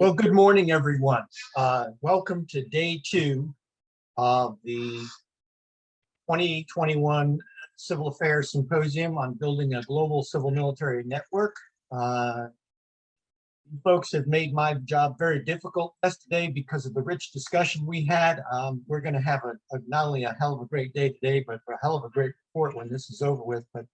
Well, good morning, everyone. Welcome to day 2 of the 2021 Civil Affairs Symposium on building a global civil military network. You folks have made my job very difficult yesterday because of the rich discussion we had. We're going to have not only a hell of a great day today, but a hell of a great report when this is over with. But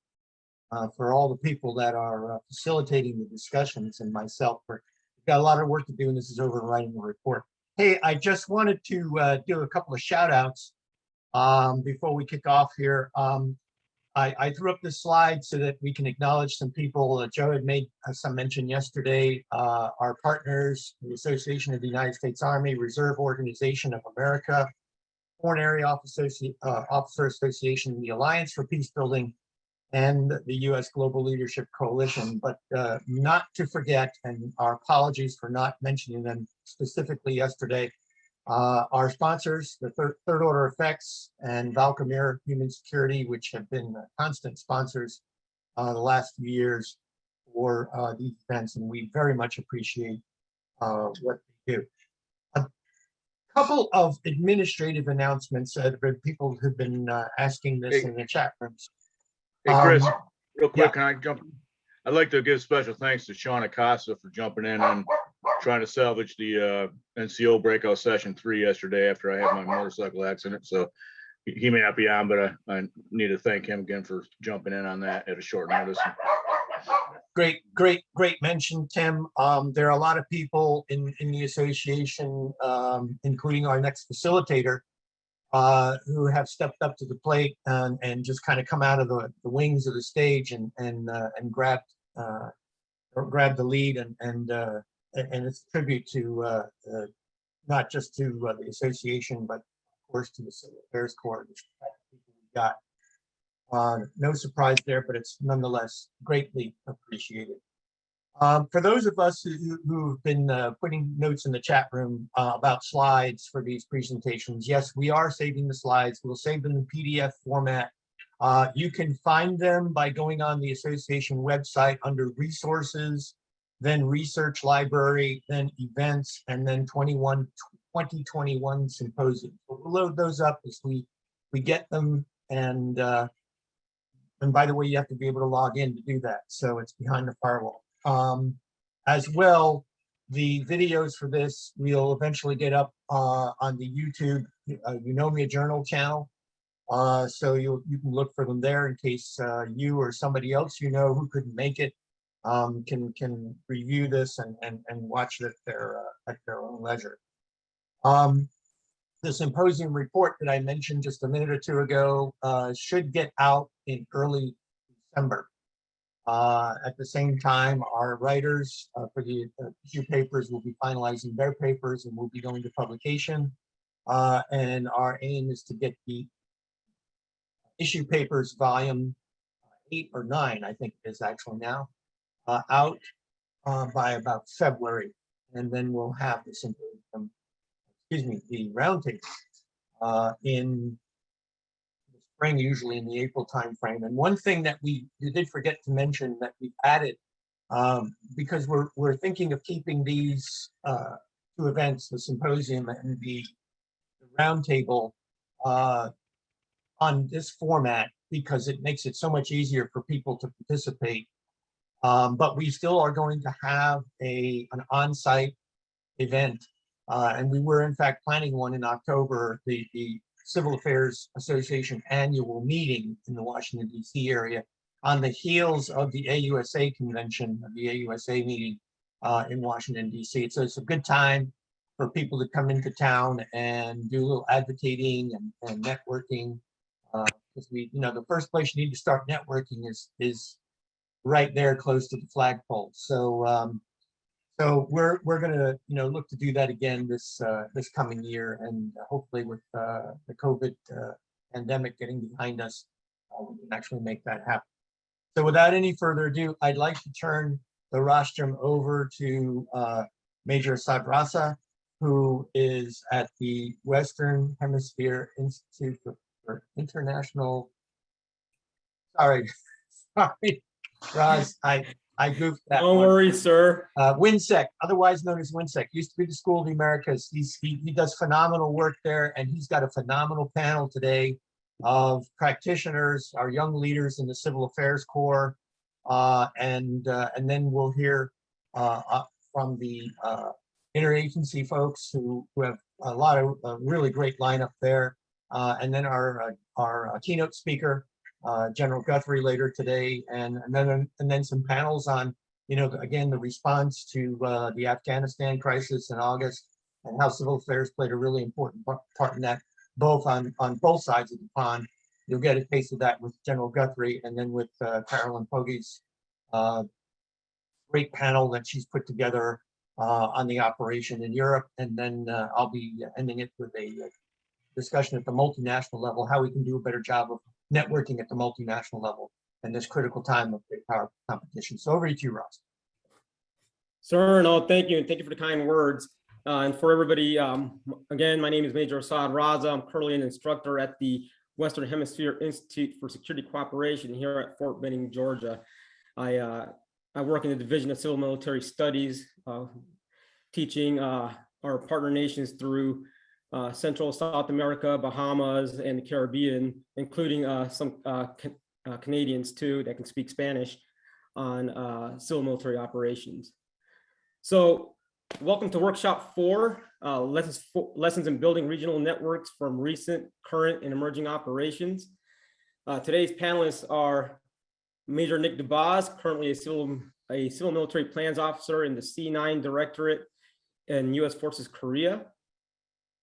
for all the people that are facilitating the discussions and myself, we've got a lot of work to do, and this is over writing the report. Hey, I just wanted to do a couple of shout outs before we kick off here. I threw up this slide so that we can acknowledge some people. Joe had made some mention yesterday. Our partners, the Association of the United States Army, Reserve Organization of America, Foreign Area Officer Association, the Alliance for Peace Building, and the U.S. Global Leadership Coalition, but not to forget, and our apologies for not mentioning them specifically yesterday, our sponsors, the Third Order Effects and Valcamere Human Security, which have been constant sponsors the last few years for these events, and we very much appreciate what they do. A couple of administrative announcements that people have been asking this in the chat rooms. Hey, Chris, real quick, yeah. Can I jump? I'd like to give special thanks to Sean Acosta for jumping in and trying to salvage the NCO breakout session 3 yesterday after I had my motorcycle accident. So he may not be on, but I need to thank him again for jumping in on that at a short notice. Great mention, Tim. There are a lot of people in the association, including our next facilitator, who have stepped up to the plate and just kind of come out of the wings of the stage and grabbed the lead, and it's a tribute to not just to the association, but of course to the Civil Affairs Corps, which we got. No surprise there, but it's nonetheless greatly appreciated. For those of us who've been putting notes in the chat room about slides for these presentations, yes, we are saving the slides. We'll save them in PDF format. You can find them by going on the association website under Resources, then Research Library, then Events, and then 2021 Symposium. So we'll load those up as we get them, and by the way, you have to be able to log in to do that, so it's behind the firewall. As well, the videos for this we'll eventually get up on the YouTube Eunomia Journal channel, so you can look for them there in case you or somebody else you know who couldn't make it can review this and watch it at their own leisure. The symposium report that I mentioned just a minute or two ago should get out in early December. At the same time, our writers for the issue papers will be finalizing their papers and will be going to publication. And our aim is to get the issue papers volume 8 or 9, I think it is actually now, out by about February. And then we'll have the symposium, the roundtable in spring, usually in the April timeframe. And one thing that we did forget to mention that we've added, because we're thinking of keeping these 2 events, the symposium and the roundtable, on this format, because it makes it so much easier for people to participate. But we still are going to have an on-site event, and we were in fact planning one in October, the Civil Affairs Association annual meeting in the Washington, D.C. area, on the heels of the AUSA convention, the AUSA meeting in Washington, D.C. So it's a good time for people to come into town and do a little advocating and networking. Because the first place you need to start networking is right there close to the flagpole. So so we're going to look to do that again this coming year, and hopefully with the COVID pandemic getting behind us, we can actually make that happen. So without any further ado, I'd like to turn the rostrum over to Major Assad Raza, who is at the Western Hemisphere Institute for International. Sorry, Raz, I goofed that Don't one. worry, sir. WHINSEC, otherwise known as WHINSEC, used to be the School of the Americas. He does phenomenal work there, and he's got a phenomenal panel today of practitioners, our young leaders in the Civil Affairs Corps, and then we'll hear from the interagency folks who have a lot of really great lineup there, and then our keynote speaker, General Guthrie, later today, and then some panels on, you know, again, the response to the Afghanistan crisis in August, and how civil affairs played a really important part in that, both on both sides of the pond. You'll get a taste of that with General Guthrie, and then with Carolyn Pogge's great panel that she's put together on the operation in Europe. And then I'll be ending it with a discussion at the multinational level, how we can do a better job of networking at the multinational level in this critical time of big power competition. So over to you, Ross. Sir, no, thank you. And thank you for the kind words. And for everybody, again, my name is Major Assad Raza. I'm currently an instructor at the Western Hemisphere Institute for Security Cooperation here at Fort Benning, Georgia. I work in the Division of Civil Military Studies, teaching our partner nations through Central South America, Bahamas, and the Caribbean, including some Canadians too that can speak Spanish on civil military operations. So welcome to Workshop 4, Lessons in Building Regional Networks from Recent, Current, and Emerging Operations. Today's panelists are Major Nick Dubaz, currently a civil military plans officer in the C9 Directorate in U.S. Forces Korea.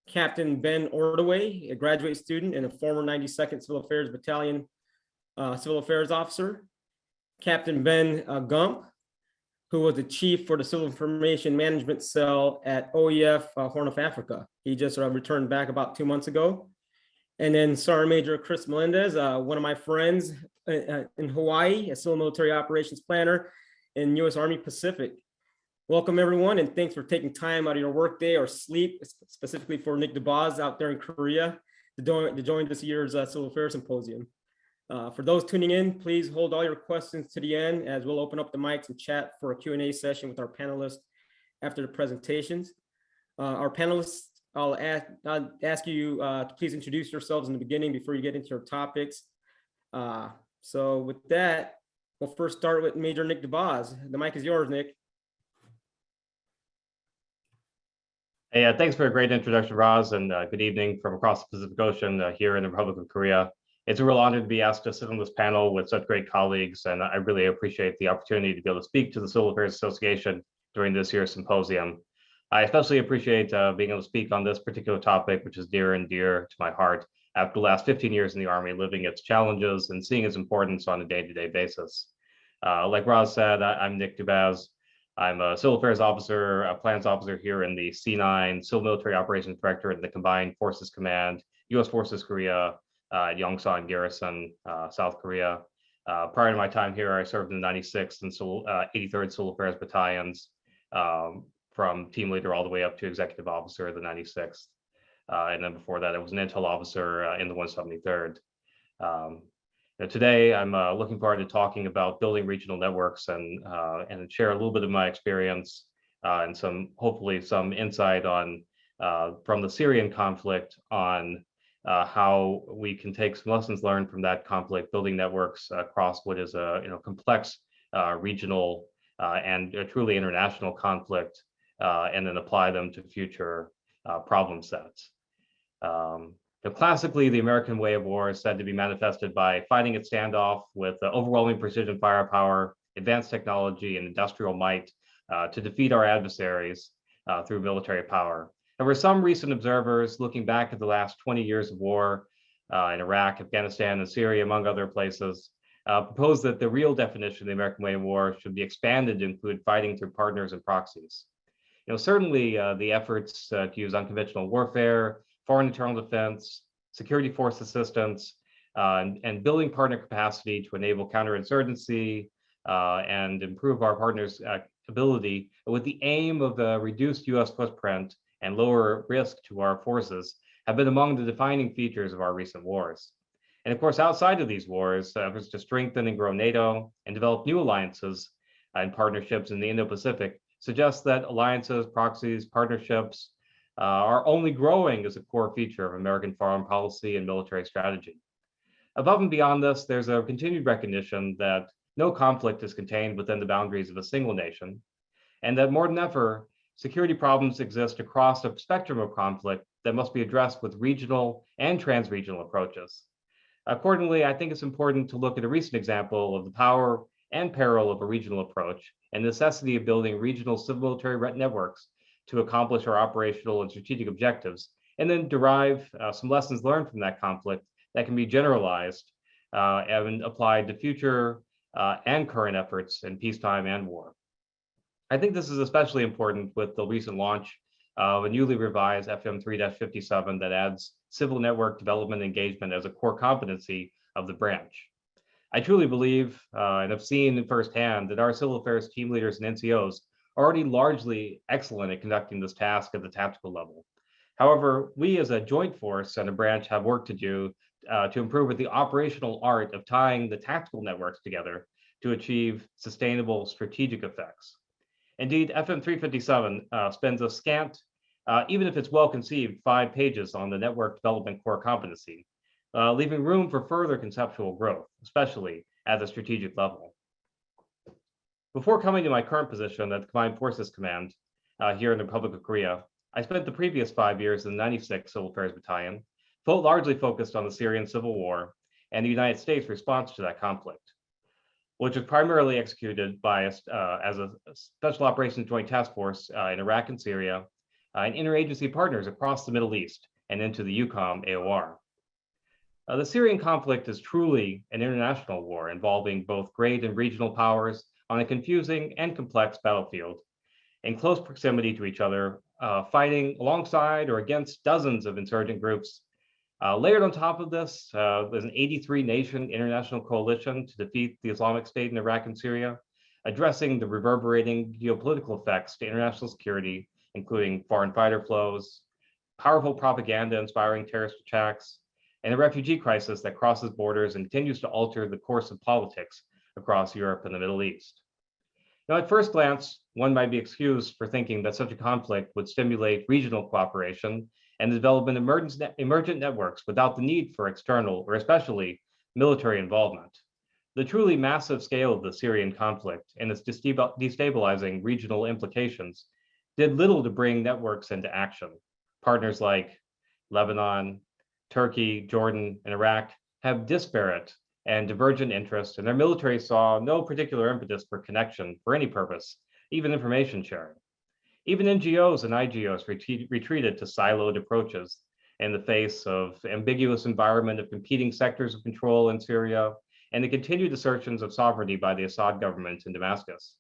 Captain Ben Ordoway, a graduate student and a former 92nd Civil Affairs Battalion Civil Affairs officer. Captain Ben Gump, who was the chief for the Civil Information Management Cell at OEF Horn of Africa. He just returned back about 2 months ago. And then Sergeant Major Chris Melendez, one of my friends in Hawaii, a civil military operations planner in U.S. Army Pacific. Welcome everyone, and thanks for taking time out of your workday or sleep, specifically for Nick Dubaz out there in Korea, to join this year's Civil Affairs Symposium. For those tuning in, please hold all your questions to the end, as we'll open up the mics and chat for a Q&A session with our panelists after the presentations. Our panelists, I'll ask you to please introduce yourselves in the beginning before you get into your topics. So with that, we'll first start with Major Nick Dubaz. The mic is yours, Nick. Hey, thanks for a great introduction, Roz, and good evening from across the Pacific Ocean here in the Republic of Korea. It's a real honor to be asked to sit on this panel with such great colleagues, and I really appreciate the opportunity to be able to speak to the Civil Affairs Association during this year's symposium. I especially appreciate being able to speak on this particular topic, which is near and dear to my heart after the last 15 years in the Army, living its challenges and seeing its importance on a day-to-day basis. Like Roz said, I'm Nick Dubaz. I'm a Civil Affairs Officer, a Plans Officer here in the C9 Civil Military Operations Directorate in the Combined Forces Command, U.S. Forces Korea, Yongsan Garrison, South Korea. Prior to my time here, I served in the 96th and 83rd Civil Affairs Battalions, from team leader all the way up to executive officer of the 96th. And then before that, I was an intel officer in the 173rd. Today, I'm looking forward to talking about building regional networks and share a little bit of my experience and hopefully some insight on from the Syrian conflict on how we can take some lessons learned from that conflict, building networks across what is a complex regional and a truly international conflict, and then apply them to future problem sets. Classically, the American way of war is said to be manifested by fighting at standoff with overwhelming precision firepower, advanced technology, and industrial might to defeat our adversaries through military power. However, some recent observers looking back at the last 20 years of war in Iraq, Afghanistan, and Syria, among other places, propose that the real definition of the American way of war should be expanded to include fighting through partners and proxies. Certainly the efforts to use unconventional warfare, foreign internal defense, security force assistance, and building partner capacity to enable counterinsurgency and improve our partners' ability with the aim of a reduced U.S. footprint and lower risk to our forces have been among the defining features of our recent wars. And of course, outside of these wars, efforts to strengthen and grow NATO and develop new alliances and partnerships in the Indo-Pacific suggests that alliances, proxies, partnerships are only growing as a core feature of American foreign policy and military strategy. Above and beyond this, there's a continued recognition that no conflict is contained within the boundaries of a single nation, and that more than ever, security problems exist across a spectrum of conflict that must be addressed with regional and trans-regional approaches. Accordingly, I think it's important to look at a recent example of the power and peril of a regional approach and the necessity of building regional civil military networks to accomplish our operational and strategic objectives, and then derive some lessons learned from that conflict that can be generalized and applied to future and current efforts in peacetime and war. I think this is especially important with the recent launch of a newly revised FM 3-57 that adds civil network development engagement as a core competency of the branch. I truly believe and have seen firsthand that our civil affairs team leaders and NCOs are already largely excellent at conducting this task at the tactical level. However, we as a joint force and a branch have work to do to improve with the operational art of tying the tactical networks together to achieve sustainable strategic effects. Indeed, FM 357 spends a scant, even if it's well conceived, 5 pages on the network development core competency, leaving room for further conceptual growth, especially at the strategic level. Before coming to my current position at the Combined Forces Command here in the Republic of Korea, I spent the previous 5 years in the 96th Civil Affairs Battalion, largely focused on the Syrian civil war and the United States' response to that conflict, which was primarily executed by as a Special Operations Joint Task Force in Iraq and Syria, and interagency partners across the Middle East and into the UCOM AOR. The Syrian conflict is truly an international war involving both great and regional powers on a confusing and complex battlefield in close proximity to each other, fighting alongside or against dozens of insurgent groups. Layered on top of this, there's an 83-nation international coalition to defeat the Islamic State in Iraq and Syria, addressing the reverberating geopolitical effects to international security, including foreign fighter flows, powerful propaganda inspiring terrorist attacks, and a refugee crisis that crosses borders and continues to alter the course of politics across Europe and the Middle East. Now, at first glance, one might be excused for thinking that such a conflict would stimulate regional cooperation and the development of emergent networks without the need for external or especially military involvement. The truly massive scale of the Syrian conflict and its destabilizing regional implications did little to bring networks into action. Partners like Lebanon, Turkey, Jordan, and Iraq have disparate and divergent interests, and their military saw no particular impetus for connection for any purpose, even information sharing. Even NGOs and IGOs retreated to siloed approaches in the face of ambiguous environment of competing sectors of control in Syria and the continued assertions of sovereignty by the Assad government in Damascus.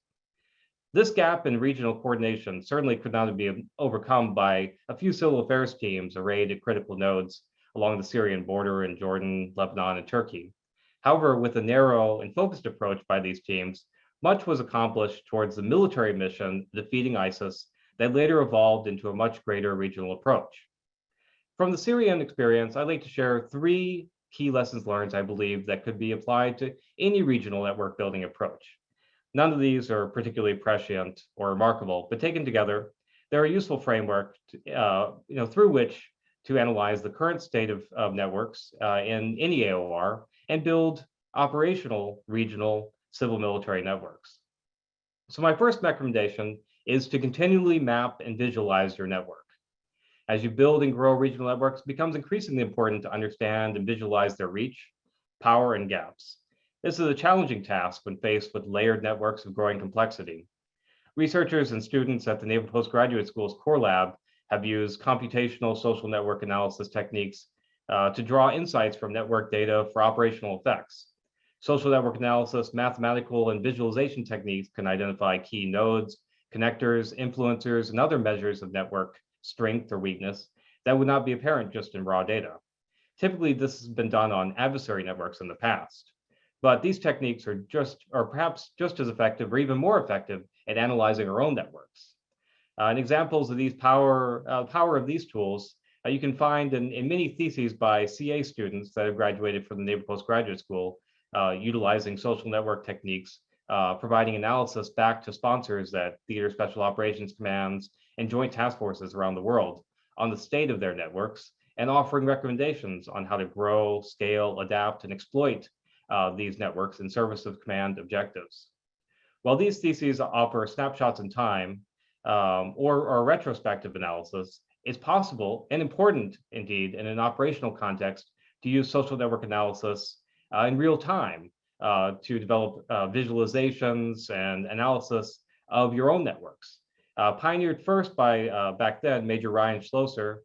This gap in regional coordination certainly could not be overcome by a few civil affairs teams arrayed at critical nodes along the Syrian border in Jordan, Lebanon, and Turkey. However, with a narrow and focused approach by these teams, much was accomplished towards the military mission defeating ISIS that later evolved into a much greater regional approach. From the Syrian experience, I'd like to share 3 key lessons learned, I believe, that could be applied to any regional network building approach. None of these are particularly prescient or remarkable, but taken together, they're a useful framework through which to analyze the current state of networks in any AOR and build operational regional civil military networks. So my first recommendation is to continually map and visualize your network. As you build and grow regional networks, it becomes increasingly important to understand and visualize their reach, power, and gaps. This is a challenging task when faced with layered networks of growing complexity. Researchers and students at the Naval Postgraduate School's Core Lab have used computational social network analysis techniques to draw insights from network data for operational effects. Social network analysis, mathematical and visualization techniques can identify key nodes, connectors, influencers, and other measures of network strength or weakness that would not be apparent just in raw data. Typically, this has been done on adversary networks in the past, but these techniques are perhaps just as effective or even more effective at analyzing our own networks. And examples of these power of these tools you can find in many theses by CA students that have graduated from the Naval Postgraduate School utilizing social network techniques providing analysis back to sponsors at theater special operations commands and joint task forces around the world on the state of their networks, and offering recommendations on how to grow, scale, adapt, and exploit these networks in service of command objectives. While these theses offer snapshots in time or retrospective analysis, it's possible and important indeed in an operational context to use social network analysis in real time to develop visualizations and analysis of your own networks. Pioneered first by, back then, Major Ryan Schlosser,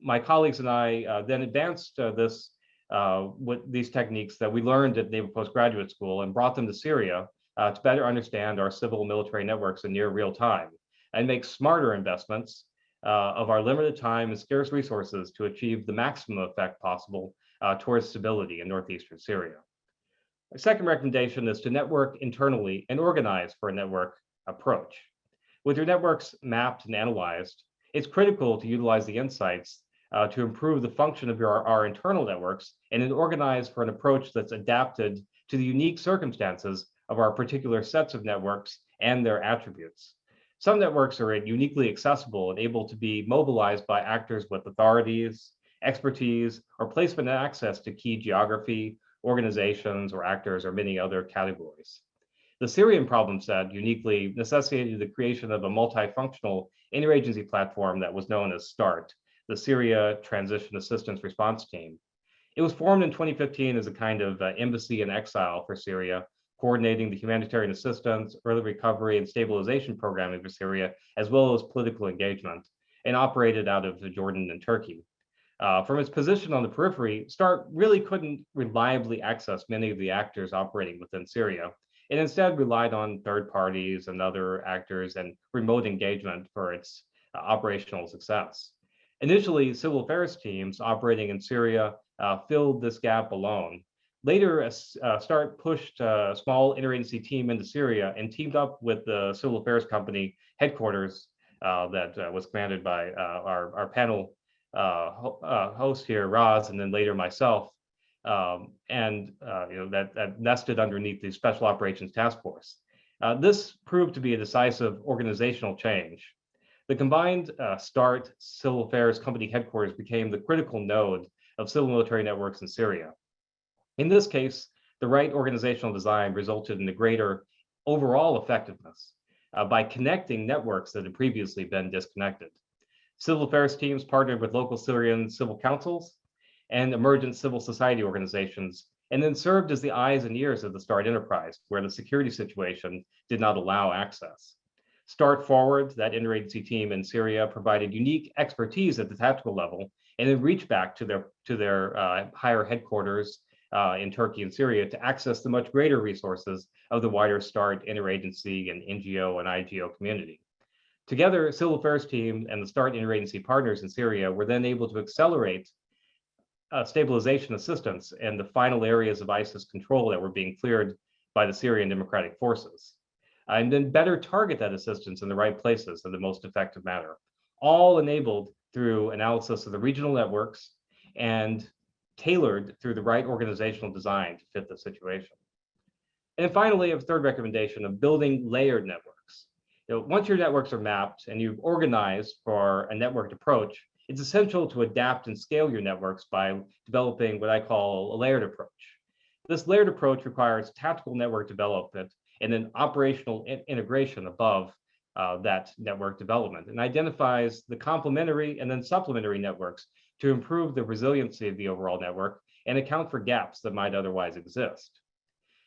my colleagues and I then advanced with these techniques that we learned at Naval Postgraduate School and brought them to Syria to better understand our civil and military networks in near real time and make smarter investments of our limited time and scarce resources to achieve the maximum effect possible towards stability in northeastern Syria. My second recommendation is to network internally and organize for a network approach. With your networks mapped and analyzed, it's critical to utilize the insights to improve the function of our internal networks and then organize for an approach that's adapted to the unique circumstances of our particular sets of networks and their attributes. Some networks are uniquely accessible and able to be mobilized by actors with authorities, expertise, or placement and access to key geography, organizations, or actors, or many other categories. The Syrian problem set uniquely necessitated the creation of a multifunctional interagency platform that was known as START, the Syria Transition Assistance Response Team. It was formed in 2015 as a kind of embassy in exile for Syria, coordinating the humanitarian assistance, early recovery, and stabilization programming for Syria, as well as political engagement, and operated out of Jordan and Turkey. From its position on the periphery, START really couldn't reliably access many of the actors operating within Syria, and instead relied on third parties and other actors and remote engagement for its operational success. Initially, civil affairs teams operating in Syria filled this gap alone. Later, START pushed a small interagency team into Syria and teamed up with the civil affairs company headquarters that was commanded by our panel host here, Raza, and then later myself, that nested underneath the Special Operations Task Force. This proved to be a decisive organizational change. The combined START Civil Affairs Company headquarters became the critical node of civil military networks in Syria. In this case, the right organizational design resulted in a greater overall effectiveness by connecting networks that had previously been disconnected. Civil affairs teams partnered with local Syrian civil councils and emergent civil society organizations, and then served as the eyes and ears of the START enterprise, where the security situation did not allow access. START Forward, that interagency team in Syria, provided unique expertise at the tactical level, and then reached back to their higher headquarters in Turkey and Syria to access the much greater resources of the wider START interagency and NGO and IGO community. Together, civil affairs team and the START interagency partners in Syria were then able to accelerate stabilization assistance in the final areas of ISIS control that were being cleared by the Syrian Democratic Forces, and then better target that assistance in the right places in the most effective manner, all enabled through analysis of the regional networks and tailored through the right organizational design to fit the situation. And finally, a third recommendation of building layered networks. Once your networks are mapped and you've organized for a networked approach, it's essential to adapt and scale your networks by developing what I call a layered approach. This layered approach requires tactical network development and then operational integration above that network development, and identifies the complementary and then supplementary networks to improve the resiliency of the overall network and account for gaps that might otherwise exist.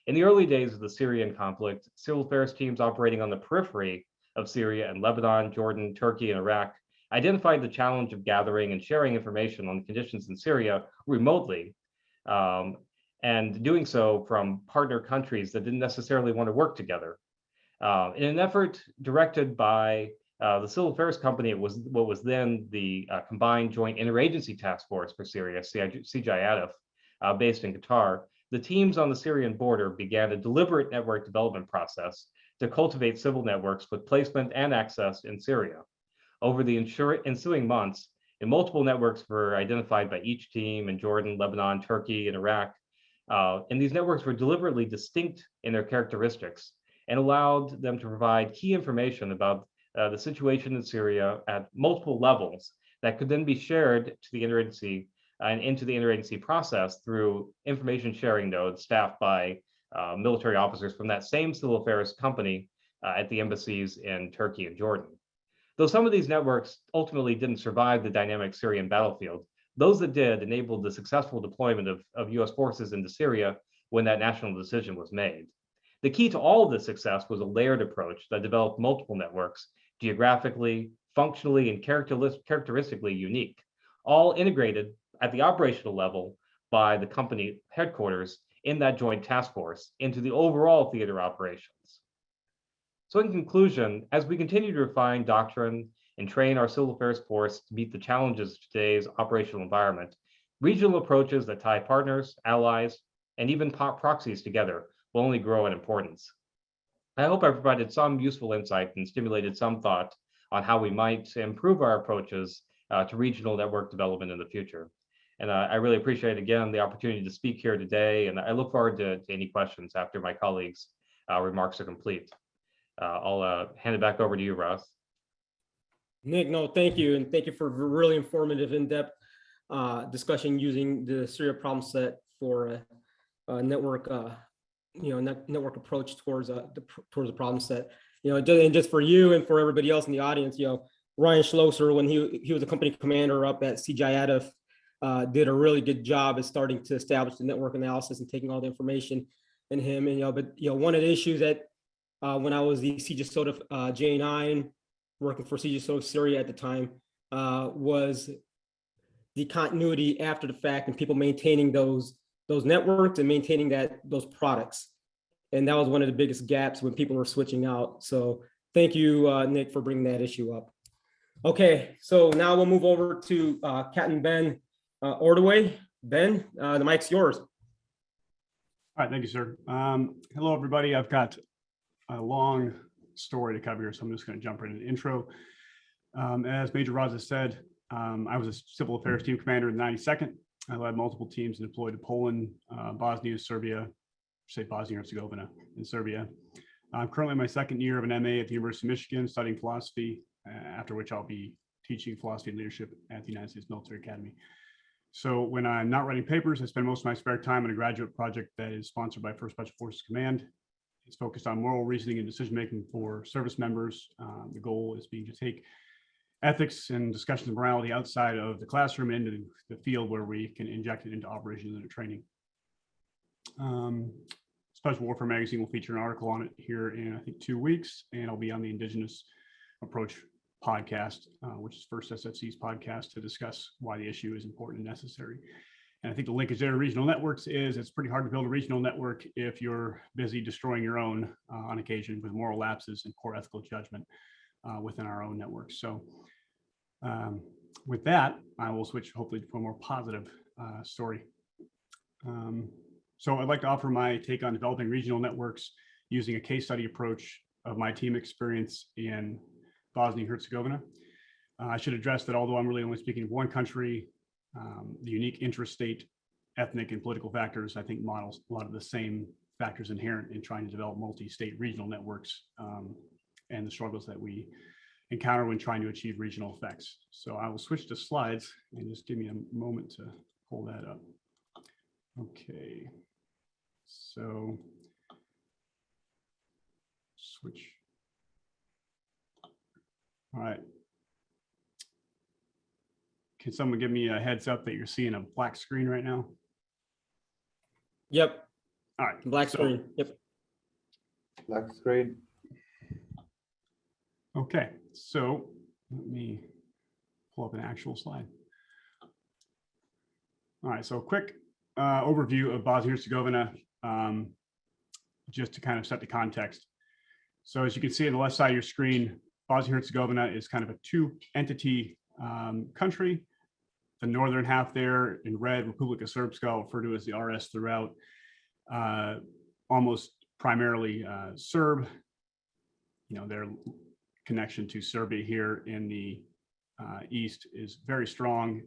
In the early days of the Syrian conflict, civil affairs teams operating on the periphery of Syria and Lebanon, Jordan, Turkey, and Iraq identified the challenge of gathering and sharing information on conditions in Syria remotely, and doing so from partner countries that didn't necessarily want to work together. In an effort directed by the Civil Affairs Company, it was what was then the Combined Joint Interagency Task Force for Syria, CJIATF, based in Qatar, the teams on the Syrian border began a deliberate network development process to cultivate civil networks with placement and access in Syria. Over the ensuing months, multiple networks were identified by each team in Jordan, Lebanon, Turkey, and Iraq, And these networks were deliberately distinct in their characteristics and allowed them to provide key information about the situation in Syria at multiple levels that could then be shared to the interagency and into the interagency process through information sharing nodes staffed by military officers from that same civil affairs company at the embassies in Turkey and Jordan. Though some of these networks ultimately didn't survive the dynamic Syrian battlefield, those that did enabled the successful deployment of US forces into Syria when that national decision was made. The key to all of this success was a layered approach that developed multiple networks, geographically, functionally, and characteristically unique, all integrated at the operational level by the company headquarters in that joint task force into the overall theater operations. So in conclusion, as we continue to refine doctrine and train our civil affairs force to meet the challenges of today's operational environment, regional approaches that tie partners, allies, and even proxies together will only grow in importance. I hope I provided some useful insight and stimulated some thought on how we might improve our approaches to regional network development in the future. And I really appreciate, again, the opportunity to speak here today, and I look forward to any questions after my colleagues' remarks are complete. I'll hand it back over to you, Ross. Nick, no, thank you. And thank you for a really informative, in-depth discussion using the Syria problem set for a network, network approach towards the problem set. And just for you and for everybody else in the audience, Ryan Schlosser, when he was a company commander up at CGI ADF, did a really good job at starting to establish the network analysis and taking all the information in him. And but one of the issues that when I was the CGSOTA J9 working for CGSOTA Syria at the time was the continuity after the fact and people maintaining those networks and maintaining those products. And that was one of the biggest gaps when people were switching out. So thank you, Nick, for bringing that issue up. Okay, so now we'll move over to Captain Ben Ordoway. Ben, the mic's yours. All right, thank you, sir. Hello, everybody. I've got a long story to cover here, so I'm just going to jump right into the intro. As Major Raza said, I was a civil affairs team commander in the 92nd. I led multiple teams and deployed to Poland, Bosnia, Serbia, Bosnia-Herzegovina, and Serbia. I'm currently in my second year of an MA at the University of Michigan, studying philosophy, after which I'll be teaching philosophy and leadership at the United States Military Academy. So when I'm not writing papers, I spend most of my spare time on a graduate project that is sponsored by 1st Special Forces Command. It's focused on moral reasoning and decision-making for service members. The goal is being to take ethics and discussions of morality outside of the classroom into the field where we can inject it into operations and training. Special Warfare Magazine will feature an article on it here in, I think, 2 weeks, and I'll be on the Indigenous Approach podcast, which is First SFC's podcast, to discuss why the issue is important and necessary. And I think the linkage there to regional networks is it's pretty hard to build a regional network if you're busy destroying your own on occasion with moral lapses and poor ethical judgment within our own networks. So with that, I will switch hopefully to a more positive story. So I'd like to offer my take on developing regional networks using a case study approach of my team experience in Bosnia-Herzegovina. I should address that although I'm really only speaking of one country, the unique intrastate, ethnic, and political factors, I think, models a lot of the same factors inherent in trying to develop multi-state regional networks and the struggles that we encounter when trying to achieve regional effects. So I will switch to slides and just give me a moment to pull that up. Okay, so switch. All right. Can someone give me a heads up that you're seeing a black screen right now? Yep. All right. Black screen. Yep. Black screen. Okay, so let me pull up an actual slide. All right, so quick overview of Bosnia-Herzegovina, just to kind of set the context. So as you can see on the left side of your screen, Bosnia-Herzegovina is kind of a two-entity country. The northern half there in red, Republika Srpska, I'll refer to as the RS throughout, almost primarily Serb. Their connection to Serbia here in the east is very strong.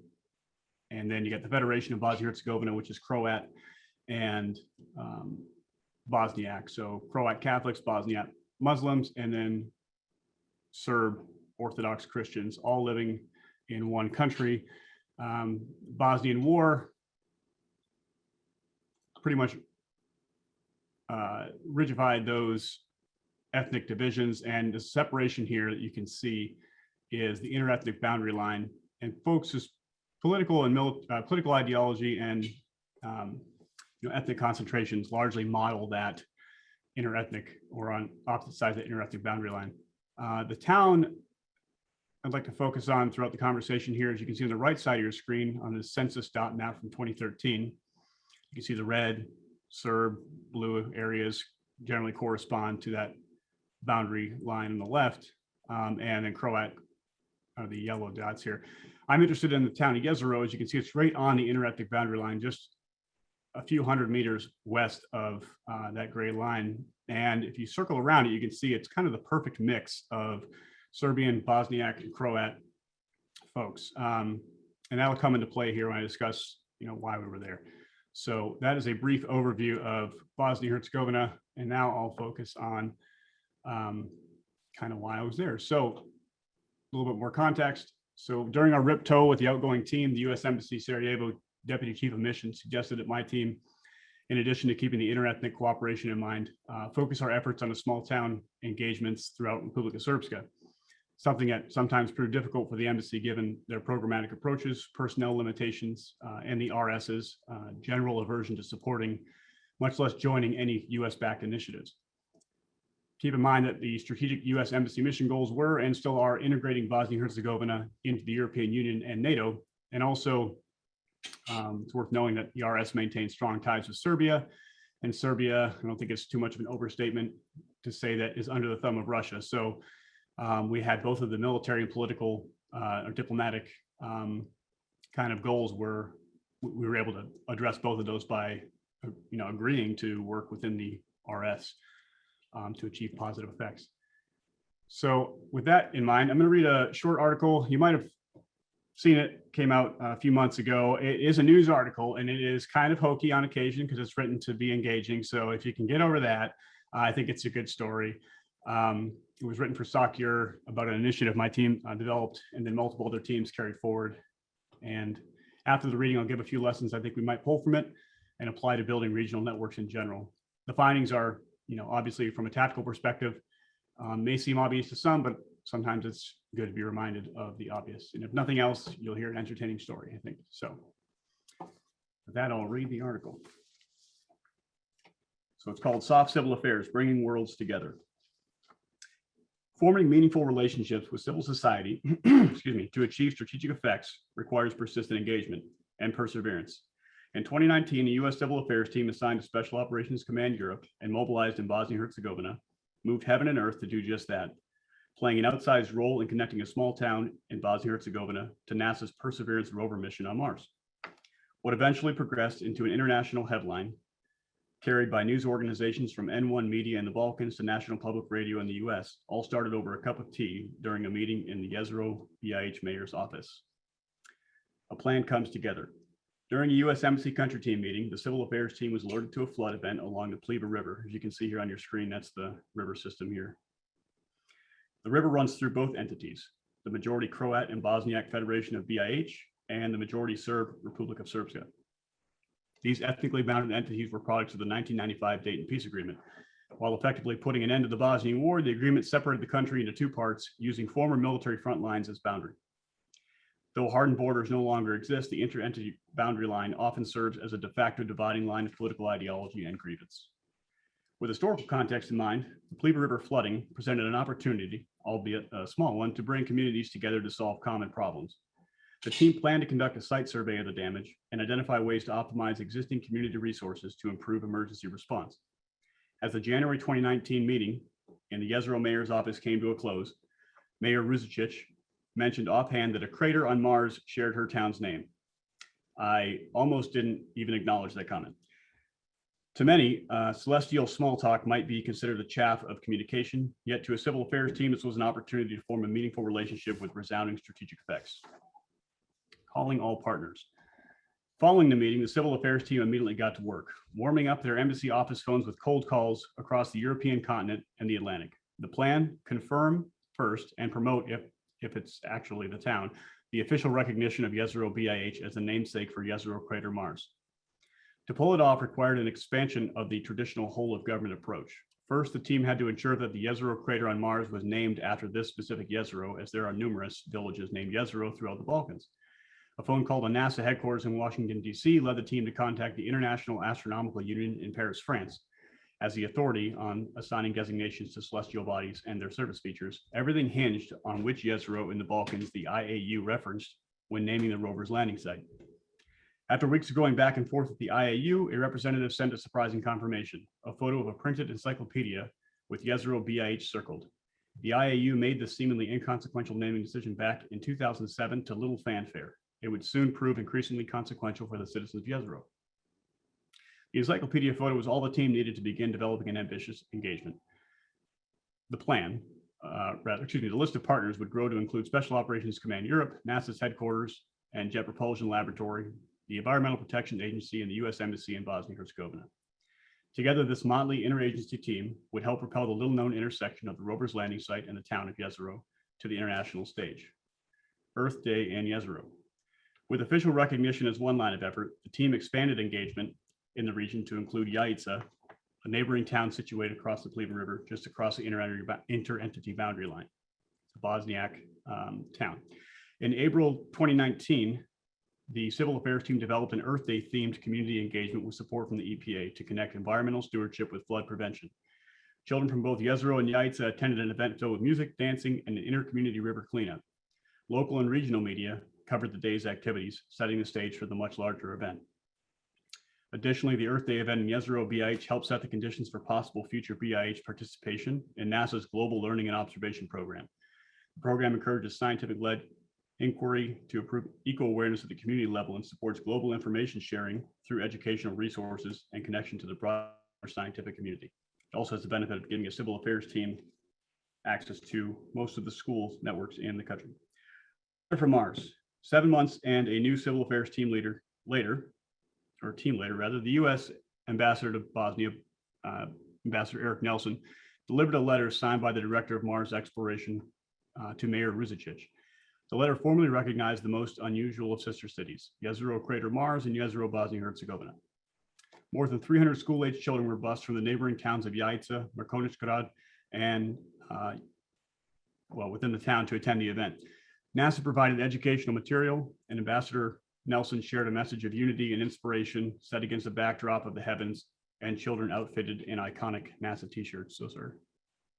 And then you get the Federation of Bosnia-Herzegovina, which is Croat, and Bosniak. So Croat Catholics, Bosniak Muslims, and then Serb Orthodox Christians, all living in one country. Bosnian War pretty much rigidified those ethnic divisions, and the separation here that you can see is the interethnic boundary line, and folks' political and political ideology and ethnic concentrations largely model that interethnic, or on opposite sides of the interethnic boundary line. The town I'd like to focus on throughout the conversation here, as you can see on the right side of your screen on the census dot map from 2013, you can see the red, Serb, blue areas generally correspond to that boundary line on the left, and then Croat are the yellow dots here. I'm interested in the town of Jezero. As you can see, it's right on the interethnic boundary line, just a few hundred meters west of that gray line. And if you circle around it, you can see it's kind of the perfect mix of Serbian, Bosniak, and Croat folks. And that'll come into play here when I discuss, why we were there. So that is a brief overview of Bosnia-Herzegovina. And now I'll focus on kind of why I was there. So a little bit more context. So during our RIP-TOA with the outgoing team, the U.S. Embassy Sarajevo Deputy Chief of Mission suggested that my team, in addition to keeping the interethnic cooperation in mind, focus our efforts on the small town engagements throughout Republika Srpska, something that sometimes proved difficult for the embassy given their programmatic approaches, personnel limitations, and the RS's general aversion to supporting, much less joining any US-backed initiatives. Keep in mind that the strategic US Embassy mission goals were and still are integrating Bosnia-Herzegovina into the European Union and NATO. And also, it's worth knowing that the RS maintains strong ties with Serbia. And Serbia, I don't think it's too much of an overstatement to say that, is under the thumb of Russia. So we had both of the military and political or diplomatic kind of goals where we were able to address both of those by agreeing to work within the RS to achieve positive effects. So with that in mind, I'm going to read a short article. You might have seen it, came out a few months ago. It is a news article, and it is kind of hokey on occasion because it's written to be engaging. So if you can get over that, I think it's a good story. It was written for SOCUR about an initiative my team developed, and then multiple other teams carried forward. And after the reading, I'll give a few lessons I think we might pull from it and apply to building regional networks in general. The findings are, obviously from a tactical perspective, may seem obvious to some, but sometimes it's good to be reminded of the obvious. And if nothing else, you'll hear an entertaining story, I think. So with that, I'll read the article. So it's called Soft Civil Affairs, Bringing Worlds Together. Forming meaningful relationships with civil society to achieve strategic effects requires persistent engagement and perseverance. In 2019, the U.S. Civil Affairs team assigned to Special Operations Command Europe and mobilized in Bosnia-Herzegovina moved heaven and earth to do just that, playing an outsized role in connecting a small town in Bosnia-Herzegovina to NASA's Perseverance rover mission on Mars. What eventually progressed into an international headline carried by news organizations from N1 Media in the Balkans to National Public Radio in the US, all started over a cup of tea during a meeting in the Jezero BIH mayor's office. A plan comes together. During a US Embassy country team meeting, the Civil Affairs team was alerted to a flood event along the Pliva River. As you can see here on your screen, that's the river system here. The river runs through both entities, the majority Croat and Bosniak Federation of BIH and the majority Serb Republika Srpska. These ethnically bounded entities were products of the 1995 Dayton Peace Agreement. While effectively putting an end to the Bosnian War, the agreement separated the country into two parts using former military front lines as boundary. Though hardened borders no longer exist, the inter-entity boundary line often serves as a de facto dividing line of political ideology and grievance. With historical context in mind, the Pliva River flooding presented an opportunity, albeit a small one, to bring communities together to solve common problems. The team planned to conduct a site survey of the damage and identify ways to optimize existing community resources to improve emergency response. As the January 2019 meeting in the Jezero mayor's office came to a close, Mayor Ruzičić mentioned offhand that a crater on Mars shared her town's name. I almost didn't even acknowledge that comment. To many, celestial small talk might be considered a chaff of communication, yet to a civil affairs team, this was an opportunity to form a meaningful relationship with resounding strategic effects. Calling all partners. Following the meeting, the civil affairs team immediately got to work, warming up their embassy office phones with cold calls across the European continent and the Atlantic. The plan: confirm first and promote, if it's actually the town, the official recognition of Jezero BIH as the namesake for Jezero Crater Mars. To pull it off required an expansion of the traditional whole of government approach. First, the team had to ensure that the Jezero crater on Mars was named after this specific Jezero, as there are numerous villages named Jezero throughout the Balkans. A phone call to NASA headquarters in Washington, D.C. led the team to contact the International Astronomical Union in Paris, France, as the authority on assigning designations to celestial bodies and their surface features. Everything hinged on which Jezero in the Balkans the IAU referenced when naming the rover's landing site. After weeks of going back and forth with the IAU, a representative sent a surprising confirmation: a photo of a printed encyclopedia with Jezero BIH circled. The IAU made the seemingly inconsequential naming decision back in 2007 to little fanfare. It would soon prove increasingly consequential for the citizens of Jezero. The encyclopedia photo was all the team needed to begin developing an ambitious engagement. The plan, the list of partners would grow to include Special Operations Command Europe, NASA's headquarters and Jet Propulsion Laboratory, the Environmental Protection Agency, and the U.S. Embassy in Bosnia-Herzegovina. Together, this motley interagency team would help propel the little-known intersection of the rover's landing site and the town of Jezero to the international stage. Earth Day and Jezero. With official recognition as one line of effort, the team expanded engagement in the region to include Jajce, a neighboring town situated across the Pliva River, just across the inter-entity boundary line, a Bosniak town. In April 2019, the civil affairs team developed an Earth Day themed community engagement with support from the EPA to connect environmental stewardship with flood prevention. Children from both Jezero and Jajce attended an event filled with music, dancing, and an inter-community river cleanup. Local and regional media covered the day's activities, setting the stage for the much larger event. Additionally, the Earth Day event in Jezero BIH helped set the conditions for possible future BIH participation in NASA's Global Learning and Observation Program. The program encourages scientific-led inquiry to improve eco-awareness at the community level and supports global information sharing through educational resources and connection to the broader scientific community. It also has the benefit of giving a civil affairs team access to most of the schools networks in the country. From Mars, 7 months and a new civil affairs team leader later, the U.S. Ambassador to Bosnia, Ambassador Eric Nelson, delivered a letter signed by the Director of Mars Exploration to Mayor Ruzicic. The letter formally recognized the most unusual of sister cities, Jezero Crater Mars and Jezero Bosnia-Herzegovina. More than 300 school-aged children were bused from the neighboring towns of Jajce, Mrkonjić and within the town to attend the event. NASA provided educational material, and Ambassador Nelson shared a message of unity and inspiration set against the backdrop of the heavens and children outfitted in iconic NASA t-shirts. Those are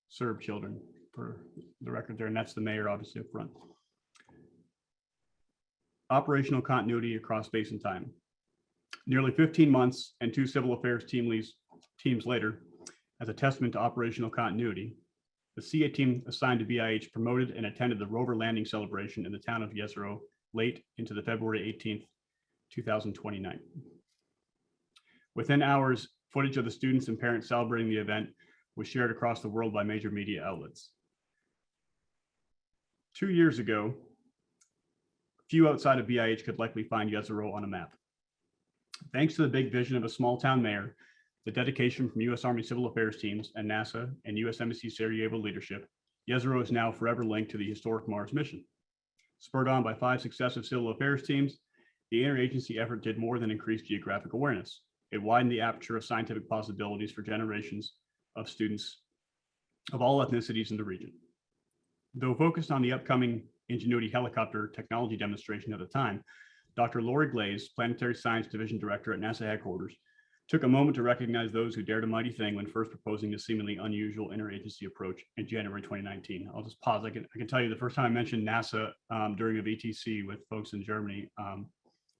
Serb children for the record there, and that's the mayor obviously up front. Operational continuity across space and time. Nearly 15 months and 2 civil affairs teams later, as a testament to operational continuity, the CA team assigned to BIH promoted and attended the rover landing celebration in the town of Jezero late into the February 18th, 2029. Within hours, footage of the students and parents celebrating the event was shared across the world by major media outlets. 2 years ago, few outside of BIH could likely find Jezero on a map. Thanks to the big vision of a small town mayor, the dedication from U.S. Army Civil Affairs teams and NASA and U.S. Embassy Sarajevo leadership, Jezero is now forever linked to the historic Mars mission. Spurred on by 5 successive civil affairs teams, the interagency effort did more than increase geographic awareness. It widened the aperture of scientific possibilities for generations of students of all ethnicities in the region. Though focused on the upcoming Ingenuity helicopter technology demonstration at the time, Dr. Lori Glaze, Planetary Science Division Director at NASA headquarters, took a moment to recognize those who dared a mighty thing when first proposing the seemingly unusual interagency approach in January 2019. I'll just pause. I can tell you the first time I mentioned NASA during a VTC with folks in Germany,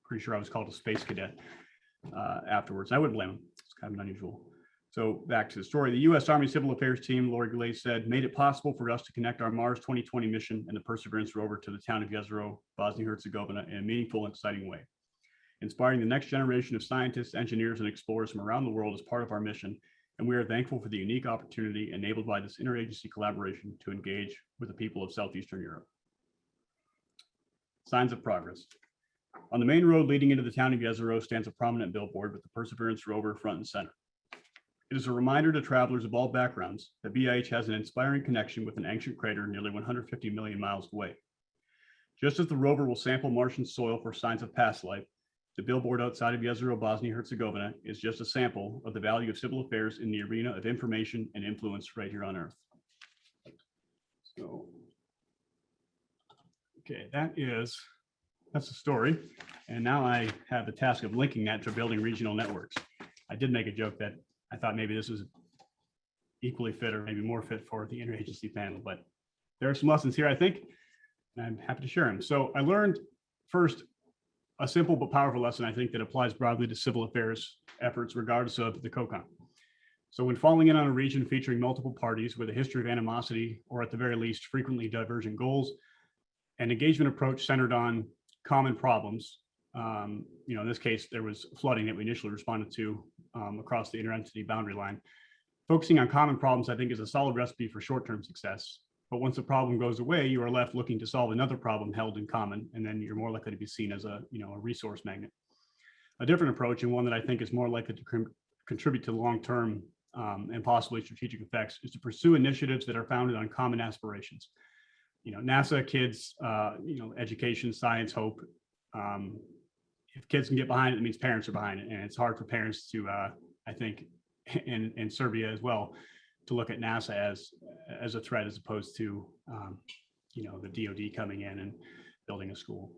pretty sure I was called a space cadet afterwards. I wouldn't blame them. It's kind of unusual. So back to the story. The U.S. Army Civil Affairs team, Lori Glaze said, made it possible for us to connect our Mars 2020 mission and the Perseverance rover to the town of Jezero, Bosnia-Herzegovina in a meaningful and exciting way. Inspiring the next generation of scientists, engineers, and explorers from around the world is part of our mission, and we are thankful for the unique opportunity enabled by this interagency collaboration to engage with the people of Southeastern Europe. Signs of progress. On the main road leading into the town of Yezero stands a prominent billboard with the Perseverance rover front and center. It is a reminder to travelers of all backgrounds that BIH has an inspiring connection with an ancient crater nearly 150 million miles away. Just as the rover will sample Martian soil for signs of past life, the billboard outside of Yezero, Bosnia-Herzegovina is just a sample of the value of civil affairs in the arena of information and influence right here on Earth. So, okay, that's the story. And now I have the task of linking that to building regional networks. I did make a joke that I thought maybe this was equally fit or maybe more fit for the interagency panel, but there are some lessons here, I think, and I'm happy to share them. So I learned first a simple but powerful lesson, I think, that applies broadly to civil affairs efforts, regardless of the COCON. So when falling in on a region featuring multiple parties with a history of animosity, or at the very least, frequently divergent goals, an engagement approach centered on common problems. In this case, there was flooding that we initially responded to across the interentity boundary line. Focusing on common problems, I think, is a solid recipe for short-term success. But once the problem goes away, you are left looking to solve another problem held in common, and then you're more likely to be seen as a resource magnet. A different approach, and one that I think is more likely to contribute to long-term and possibly strategic effects, is to pursue initiatives that are founded on common aspirations. NASA, kids, education, science, hope. If kids can get behind it, it means parents are behind it. And it's hard for parents to, I think, in Serbia as well, to look at NASA as a threat as opposed to, the DoD coming in and building a school.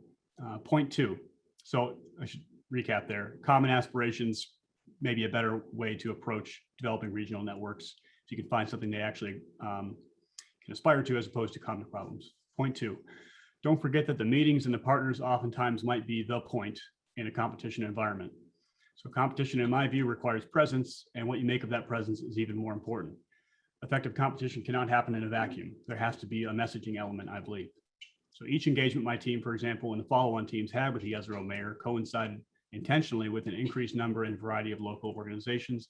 Point two. So I should recap there. Common aspirations may be a better way to approach developing regional networks. If you can find something they actually can aspire to as opposed to common problems. Point two. Don't forget that the meetings and the partners oftentimes might be the point in a competition environment. So competition, in my view, requires presence, and what you make of that presence is even more important. Effective competition cannot happen in a vacuum. There has to be a messaging element, I believe. So each engagement my team, for example, and the follow-on teams had with the Yezero mayor coincided intentionally with an increased number and variety of local organizations,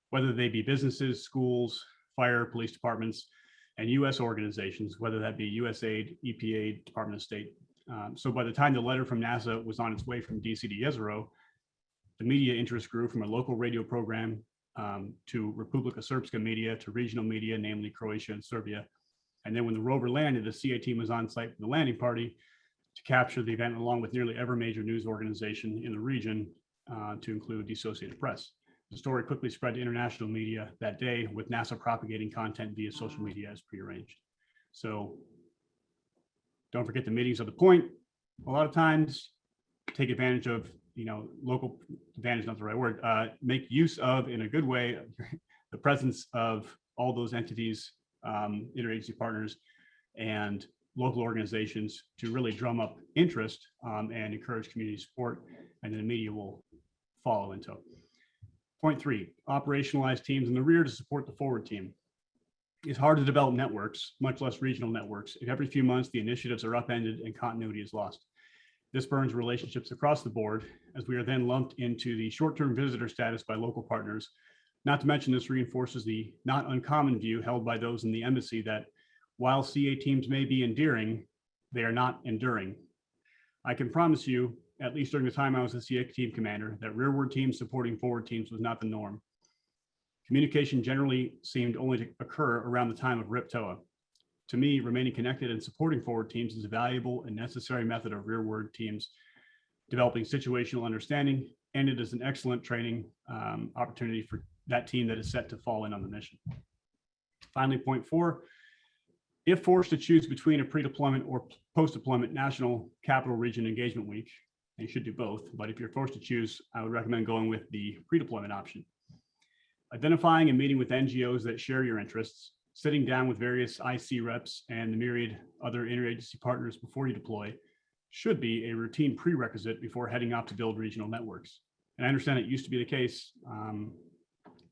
whether they be businesses, schools, fire, police departments, and U.S. organizations, whether that be USAID, EPA, Department of State. So by the time the letter from NASA was on its way from DC to Yezero, the media interest grew from a local radio program to Republika Srpska media to regional media, namely Croatia and Serbia. And then when the rover landed, the CA team was on site for the landing party to capture the event along with nearly every major news organization in the region, to include the Associated Press. The story quickly spread to international media that day, with NASA propagating content via social media as prearranged. So don't forget the meetings are the point. A lot of times take advantage of, local advantage, not the right word, make use of, in a good way, the presence of all those entities, interagency partners, and local organizations to really drum up interest and encourage community support, and then the media will follow into. Point three, operationalize teams in the rear to support the forward team. It's hard to develop networks, much less regional networks, if every few months the initiatives are upended and continuity is lost. This burns relationships across the board, as we are then lumped into the short-term visitor status by local partners. Not to mention, this reinforces the not uncommon view held by those in the embassy that while CA teams may be endearing, they are not enduring. I can promise you, at least during the time I was a CA team commander, that rearward teams supporting forward teams was not the norm. Communication generally seemed only to occur around the time of RIP-HoA. To me, remaining connected and supporting forward teams is a valuable and necessary method of rearward teams developing situational understanding, and it is an excellent training opportunity for that team that is set to fall in on the mission. Finally, point four, if forced to choose between a pre-deployment or post-deployment national capital region engagement week, and you should do both, but if you're forced to choose, I would recommend going with the pre-deployment option. Identifying and meeting with NGOs that share your interests, sitting down with various IC reps and the myriad other interagency partners before you deploy should be a routine prerequisite before heading out to build regional networks. And I understand it used to be the case.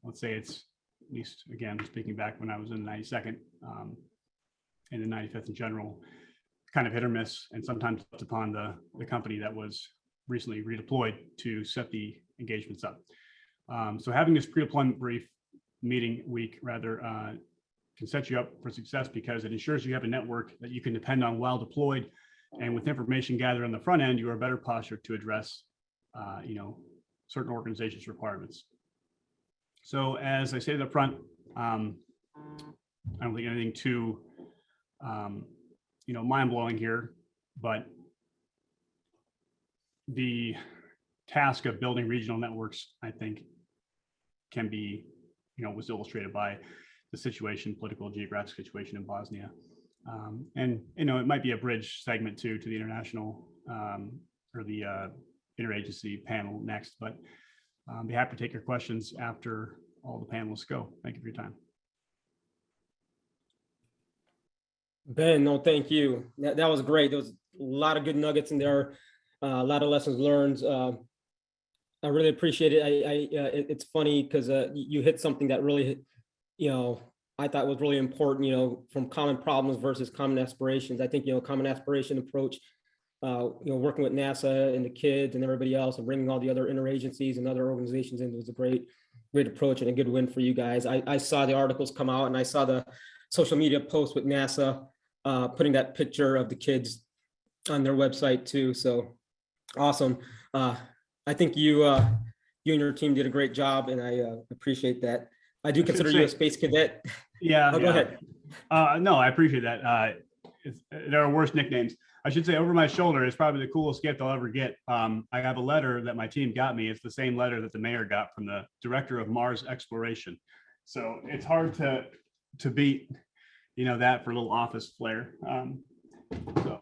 Let's say it's, at least again, speaking back when I was in the 92nd and the 95th in general, kind of hit or miss, and sometimes it's upon the company that was recently redeployed to set the engagements up. So having this pre-deployment brief meeting week rather can set you up for success because it ensures you have a network that you can depend on while deployed And with information gathered on the front end, you are better postured to address, certain organizations' requirements. So as I stated up front, I don't think anything too, mind-blowing here, but the task of building regional networks, I think, can be, was illustrated by the situation, political, geographic situation in Bosnia. And, it might be a bridge segment to the international or the interagency panel next, but I'll be happy to take your questions after all the panelists go. Thank you for your time. Ben, no, thank you. That was great. There was a lot of good nuggets in there, a lot of lessons learned. I really appreciate it. It's funny because you hit something that really, I thought was really important, from common problems versus common aspirations. I think, common aspiration approach, working with NASA and the kids and everybody else and bringing all the other interagencies and other organizations in was a great approach and a good win for you guys. I saw the articles come out and I saw the social media post with NASA putting that picture of the kids on their website too. So awesome. I think you and your team did a great job and I appreciate that. I do consider you a space cadet. Yeah. Go ahead. No, I appreciate that. There are worse nicknames. I should say over my shoulder is probably the coolest gift I'll ever get. I have a letter that my team got me. It's the same letter that the mayor got from the director of Mars exploration. So it's hard to beat, that for a little office flair. So,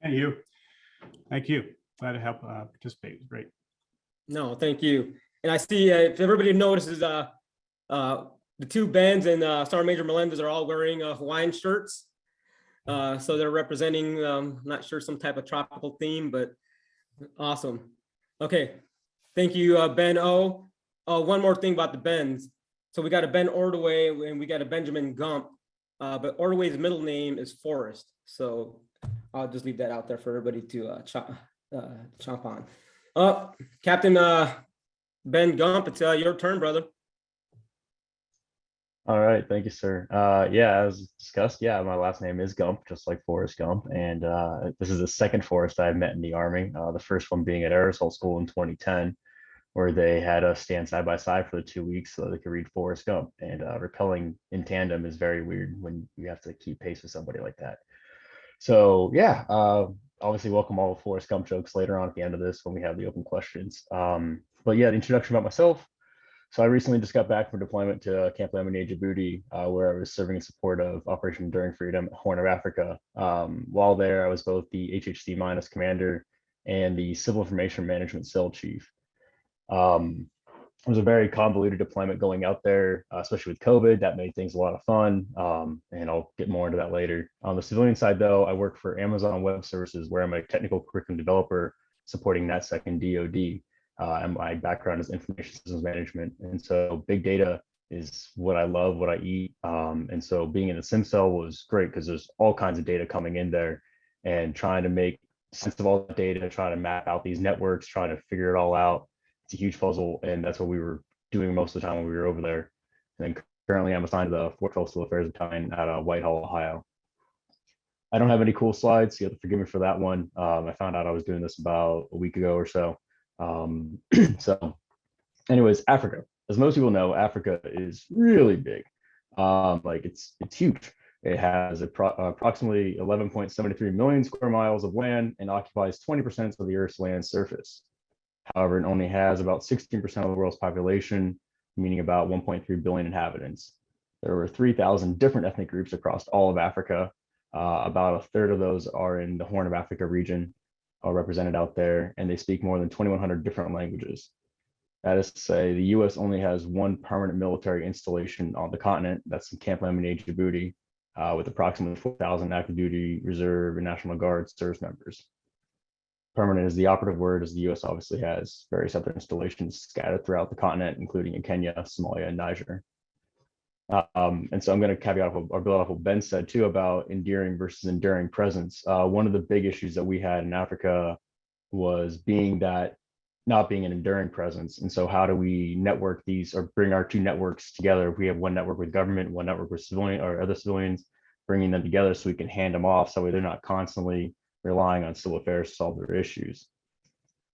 and you, thank you. Glad to help participate. It was great. No, thank you. And I see if everybody notices, the two bands and Sergeant Major Melendez are all wearing Hawaiian shirts. So they're representing, I'm not sure, some type of tropical theme, but awesome. Okay, thank you, Ben O. One more thing about the Bens. So we got a Ben Ordoway and we got a Benjamin Gump, but Ordoway's middle name is Forrest. So I'll just leave that out there for everybody to chomp on. Captain Ben Gump, it's your turn, brother. All right, thank you, sir. As discussed, my last name is Gump, just like Forrest Gump, and this is the second Forrest I've met in the Army. The first one being at Aerosol School in 2010, where they had us stand side by side for the 2 weeks so they could read Forrest Gump. And rappelling in tandem is very weird when you have to keep pace with somebody like that. So obviously welcome all the Forrest Gump jokes later on at the end of this when we have the open questions. But the introduction about myself. So I recently just got back from deployment to Camp Lemonade, Djibouti, where I was serving in support of Operation Enduring Freedom, Horn of Africa. While there, I was both the HHC- commander and the Civil Information Management Cell chief. It was a very convoluted deployment going out there, especially with COVID. That made things a lot of fun, and I'll get more into that later. On the civilian side, though, I work for Amazon Web Services, where I'm a technical curriculum developer supporting NetSec and DoD. And my background is information systems management. And so big data is what I love, what I eat. And so being in the sim cell was great because there's all kinds of data coming in there and trying to make sense of all the data, trying to map out these networks, trying to figure it all out. It's a huge puzzle. And that's what we were doing most of the time when we were over there. And then currently I'm assigned to the 4th Coastal Affairs Battalion at Whitehall, Ohio. I don't have any cool slides, so you have to forgive me for that one. I found out I was doing this about a week ago or so. So anyways, Africa, as most people know, Africa is really big. It's huge. It has approximately 11.73 million square miles of land and occupies 20% of the Earth's land surface. However, it only has about 16% of the world's population, meaning about 1.3 billion inhabitants. There were 3,000 different ethnic groups across all of Africa. About a third of those are in the Horn of Africa region, are represented out there, and they speak more than 2,100 different languages. That is to say, the US only has one permanent military installation on the continent, that's in Camp Lemonade, Djibouti, with approximately 4,000 active duty, reserve, and National Guard service members. Permanent is the operative word, as the US obviously has various other installations scattered throughout the continent, including in Kenya, Somalia, and Niger. And so I'm going to caveat or build off what Ben said too about endearing versus enduring presence. One of the big issues that we had in Africa was not being an enduring presence. And so how do we network these or bring our two networks together? If we have one network with government, one network with civilian or other civilians, bringing them together so we can hand them off so they're not constantly relying on civil affairs to solve their issues.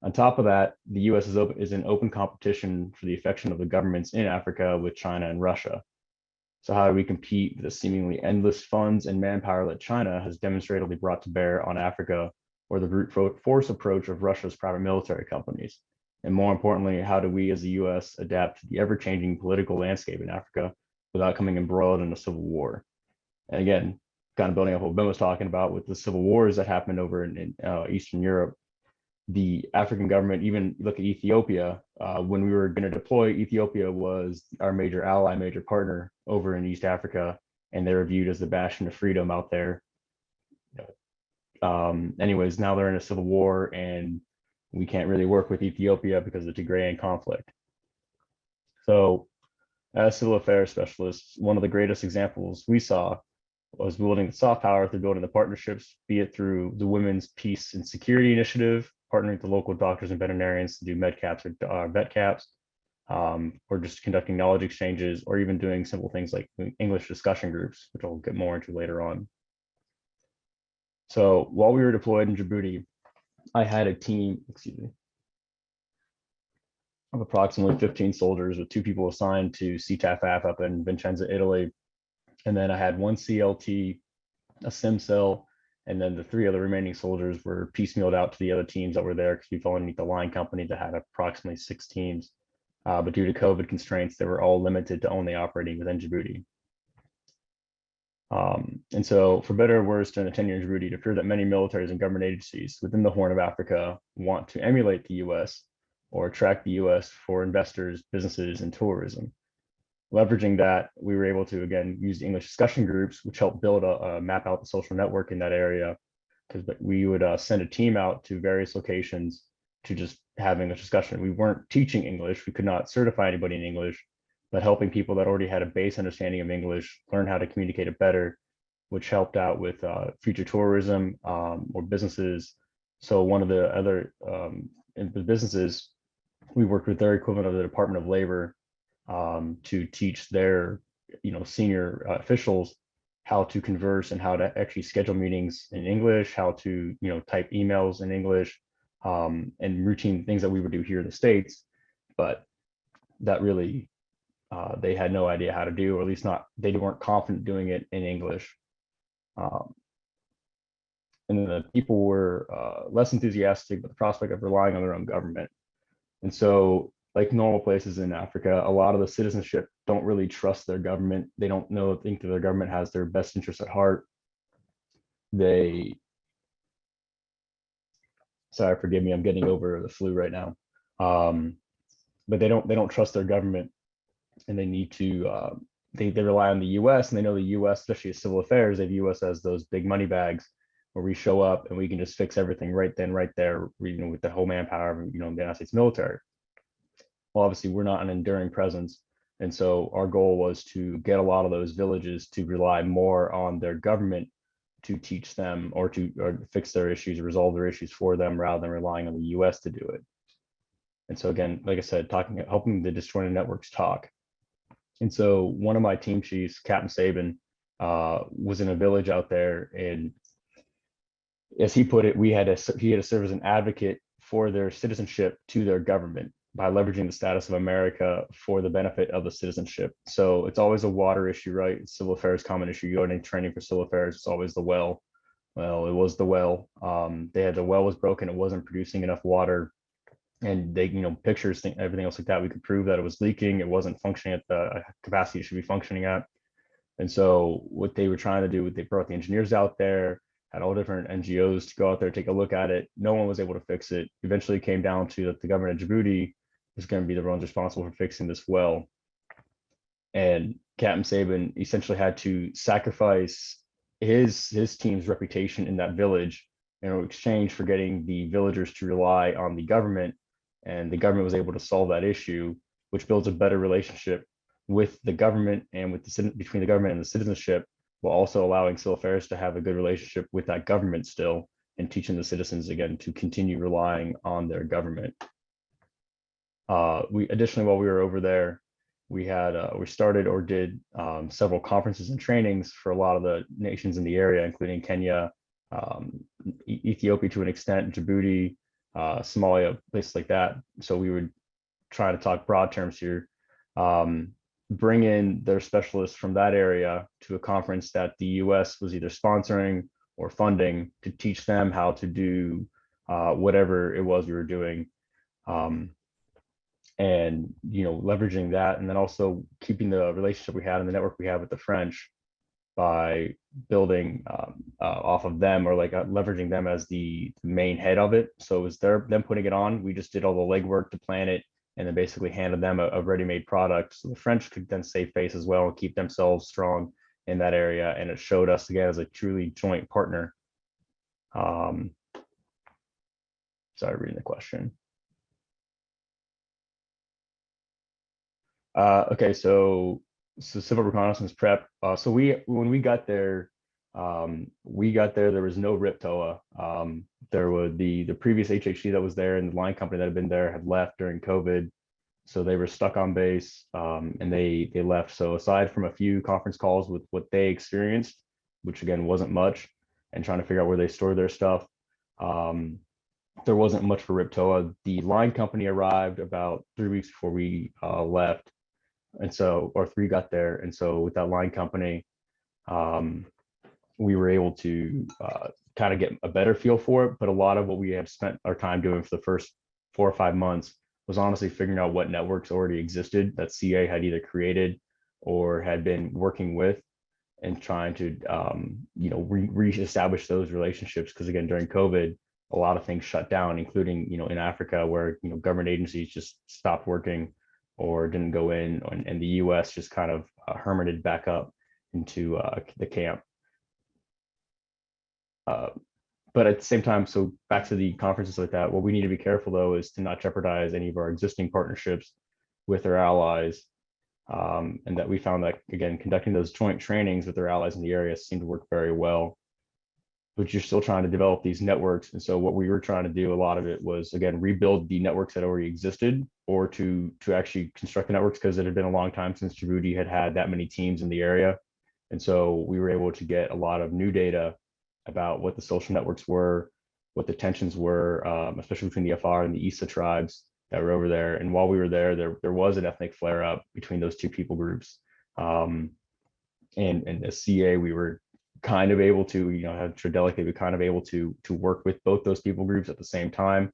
On top of that, the US is in open competition for the affection of the governments in Africa with China and Russia. So how do we compete with the seemingly endless funds and manpower that China has demonstrably brought to bear on Africa, or the brute force approach of Russia's private military companies? And more importantly, how do we as the US adapt to the ever-changing political landscape in Africa without coming embroiled in a civil war? And again, kind of building up what Ben was talking about with the civil wars that happened over in Eastern Europe, the African government, even look at Ethiopia, when we were going to deploy, Ethiopia was our major ally, major partner over in East Africa, and they were viewed as the bastion of freedom out there. Anyways, now they're in a civil war and we can't really work with Ethiopia because of the Tigrayan conflict. So as civil affairs specialists, one of the greatest examples we saw was building the soft power through building the partnerships, be it through the Women's Peace and Security Initiative, partnering with the local doctors and veterinarians to do med caps or vet caps, or just conducting knowledge exchanges, or even doing simple things like English discussion groups, which I'll get more into later on. So while we were deployed in Djibouti, I had a team, of approximately 15 soldiers with 2 people assigned to CTAFAF up in Vicenza, Italy. And then I had 1 CLT, a sim cell, and then the 3 other remaining soldiers were piecemealed out to the other teams that were there because we fell underneath the line company that had approximately 6 teams. But due to COVID constraints, they were all limited to only operating within Djibouti. And so for better or worse, during the tenure in Djibouti, it appeared that many militaries and government agencies within the Horn of Africa want to emulate the US or attract the US for investors, businesses, and tourism. Leveraging that, we were able to, again, use the English discussion groups, which helped build a map out the social network in that area, because we would send a team out to various locations to just have English discussion. We weren't teaching English. We could not certify anybody in English, but helping people that already had a base understanding of English learn how to communicate it better, which helped out with future tourism or businesses. So one of the other businesses, we worked with their equivalent of the Department of Labor to teach their senior officials how to converse and how to actually schedule meetings in English, how to type emails in English, and routine things that we would do here in the States, but that really they had no idea how to do, or at least they weren't confident doing it in English. And the people were less enthusiastic about the prospect of relying on their own government. And so, like normal places in Africa, a lot of the citizenship don't really trust their government. They don't think that their government has their best interests at heart. Sorry, forgive me, I'm getting over the flu right now. But they don't trust their government, and they need to they rely on the US, and they know the US, especially as civil affairs, they view us as those big money bags where we show up and we can just fix everything right then, right there, with the whole manpower of the United States military. Well, obviously we're not an enduring presence. And so our goal was to get a lot of those villages to rely more on their government to teach them or fix their issues, resolve their issues for them, rather than relying on the US to do it. And so again, like I said, helping the disjointed networks talk. And so one of my team chiefs, Captain Sabin, was in a village out there, and as he put it, he had to serve as an advocate for their citizenship to their government by leveraging the status of America for the benefit of the citizenship. So it's always a water issue, right? It's civil affairs common issue. You go into training for civil affairs, it's always the well. Well, it was the well. The well was broken. It wasn't producing enough water. And they, pictures, everything else like that, we could prove that it was leaking. It wasn't functioning at the capacity it should be functioning at. And so what they were trying to do, they brought the engineers out there, had all different NGOs to go out there, take a look at it. No one was able to fix it. Eventually it came down to that the government of Djibouti was going to be the ones responsible for fixing this well. And Captain Sabin essentially had to sacrifice his team's reputation in that village in exchange for getting the villagers to rely on the government. And the government was able to solve that issue, which builds a better relationship with the government and between the government and the citizenship, while also allowing civil affairs to have a good relationship with that government still, and teaching the citizens again to continue relying on their government. Additionally, while we were over there, we started or did several conferences and trainings for a lot of the nations in the area, including Kenya, Ethiopia to an extent, Djibouti, Somalia, places like that. So we would try to talk broad terms here, bring in their specialists from that area to a conference that the US was either sponsoring or funding to teach them how to do whatever it was we were doing. And leveraging that, and then also keeping the relationship we had and the network we have with the French by building off of them, or like leveraging them as the main head of it. So it was them putting it on. We just did all the legwork to plan it, and then basically handed them a ready-made product. So the French could then save face as well and keep themselves strong in that area. And it showed us again as a truly joint partner. Sorry, reading the question. Okay, so civil reconnaissance prep. So when we got there, there was no RIP-HoA. There was the previous HHC that was there, and the line company that had been there had left during COVID. So they were stuck on base, and they left. So aside from a few conference calls with what they experienced, which again wasn't much, and trying to figure out where they store their stuff, there wasn't much for RIP-HoA. The line company arrived about 3 weeks before we left. And so, or three got there. And so with that line company, we were able to kind of get a better feel for it. But a lot of what we had spent our time doing for the first 4 or 5 months was honestly figuring out what networks already existed that CA had either created or had been working with, and trying to, reestablish those relationships. Because again, during COVID, a lot of things shut down, including, in Africa, where, government agencies just stopped working or didn't go in, and the US just kind of hermited back up into the camp. But at the same time, so back to the conferences like that, what we need to be careful though is to not jeopardize any of our existing partnerships with our allies. And that we found that, again, conducting those joint trainings with our allies in the area seemed to work very well. But you're still trying to develop these networks. And so what we were trying to do, a lot of it was, again, rebuild the networks that already existed, or to actually construct the networks, because it had been a long time since Djibouti had that many teams in the area. And so we were able to get a lot of new data about what the social networks were, what the tensions were, especially between the Afar and the Isa tribes that were over there. And while we were there was an ethnic flare up between those two people groups. And as CA, we were kind of able to, have Tridelicate, we kind of able to work with both those people groups at the same time,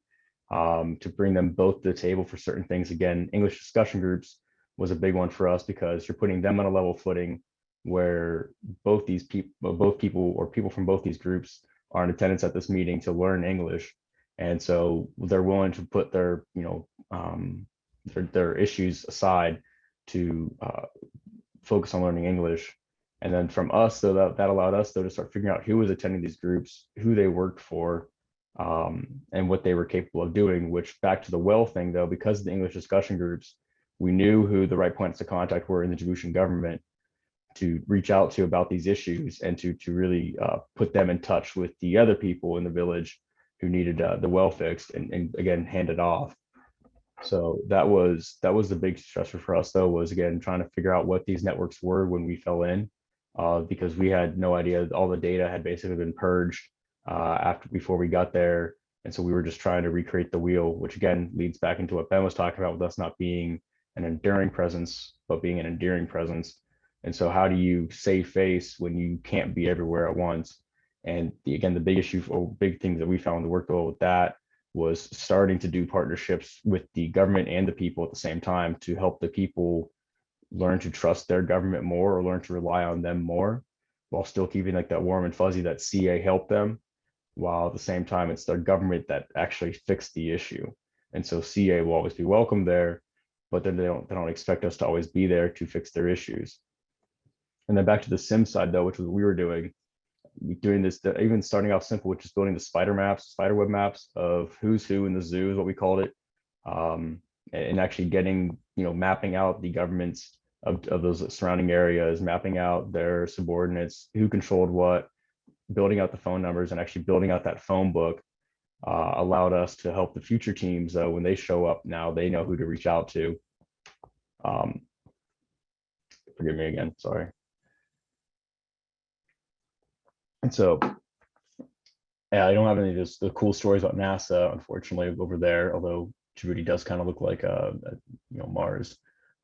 to bring them both to the table for certain things. Again, English discussion groups was a big one for us, because you're putting them on a level footing where both people or people from both these groups are in attendance at this meeting to learn English. And so they're willing to put their, their issues aside to focus on learning English. And then from us, so that allowed us though to start figuring out who was attending these groups, who they worked for, and what they were capable of doing. Which, back to the well thing though, because of the English discussion groups, we knew who the right points of contact were in the Djiboutian government to reach out to about these issues, and to really put them in touch with the other people in the village who needed the well fixed, and again, hand it off. So that was the big stressor for us though, was again trying to figure out what these networks were when we fell in, because we had no idea. All the data had basically been purged before we got there. And so we were just trying to recreate the wheel, which again leads back into what Ben was talking about, with us not being an enduring presence, but being an endearing presence. And so how do you save face when you can't be everywhere at once? And again, the big issue or big things that we found to work well with that was starting to do partnerships with the government and the people at the same time, to help the people learn to trust their government more, or learn to rely on them more, while still keeping like that warm and fuzzy that CA helped them, while at the same time it's their government that actually fixed the issue. And so CA will always be welcome there, but then they don't expect us to always be there to fix their issues. And then back to the sim side though, which was what we were doing this, even starting off simple, which is building the spider web maps of who's who in the zoo is what we called it, and actually getting, mapping out the governments of those surrounding areas, mapping out their subordinates, who controlled what, building out the phone numbers, and actually building out that phone book allowed us to help the future teams when they show up. Now they know who to reach out to. Forgive me again, sorry. And so Yeah, I don't have any of the cool stories about NASA, unfortunately, over there, although Djibouti does kind of look like Mars.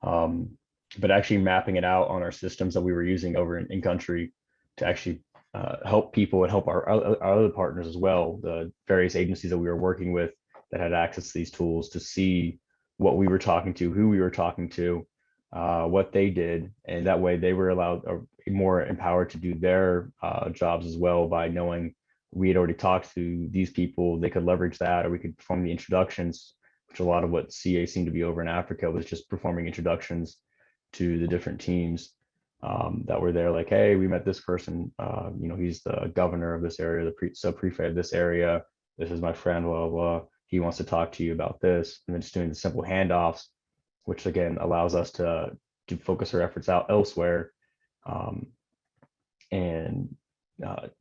But actually mapping it out on our systems that we were using over in country to actually help people and help our other partners as well, the various agencies that we were working with that had access to these tools, to see what we were talking to, who we were talking to, what they did, and that way they were allowed more empowered to do their jobs as well by knowing we had already talked to these people. They could leverage that, or we could perform the introductions, which a lot of what CA seemed to be over in Africa was just performing introductions to the different teams that were there. Like, hey, we met this person. He's the governor of this area, the sub-prefect of this area. This is my friend, blah, blah, blah. He wants to talk to you about this. And then just doing the simple handoffs, which again allows us to focus our efforts out elsewhere. And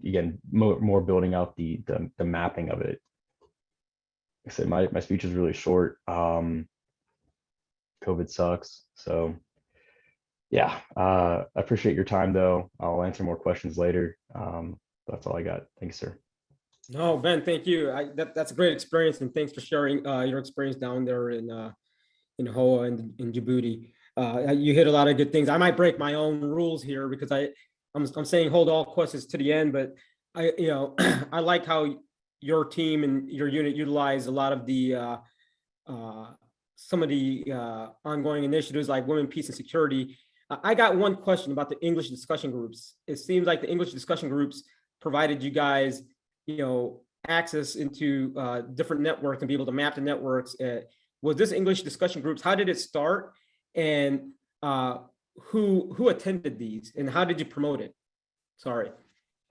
again, more building out the mapping of it. Like I said, my speech is really short. COVID sucks. So yeah, I appreciate your time though. I'll answer more questions later. That's all I got. Thanks, sir. No, Ben, thank you. That's a great experience, and thanks for sharing your experience down there in HoA and in Djibouti. You hit a lot of good things. I might break my own rules here because I'm saying hold all questions to the end, but I like how your team and your unit utilize a lot of the some of the ongoing initiatives like women, peace, and security. I got one question about the English discussion groups. It seems like the English discussion groups provided you guys, access into different networks and be able to map the networks. Was this English discussion groups? How did it start? And who attended these? And how did you promote it? Sorry.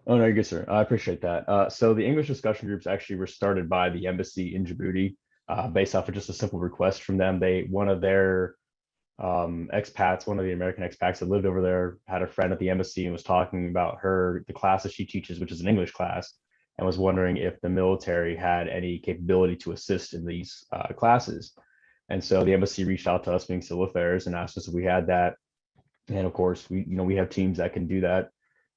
Oh, no, you're good, sir. I appreciate that. So the English discussion groups actually were started by the embassy in Djibouti, based off of just a simple request from them. One of their expats, one of the American expats that lived over there, had a friend at the embassy and was talking about the classes she teaches, which is an English class, and was wondering if the military had any capability to assist in these classes. And so the embassy reached out to us, being civil affairs, and asked us if we had that. And of course, we have teams that can do that.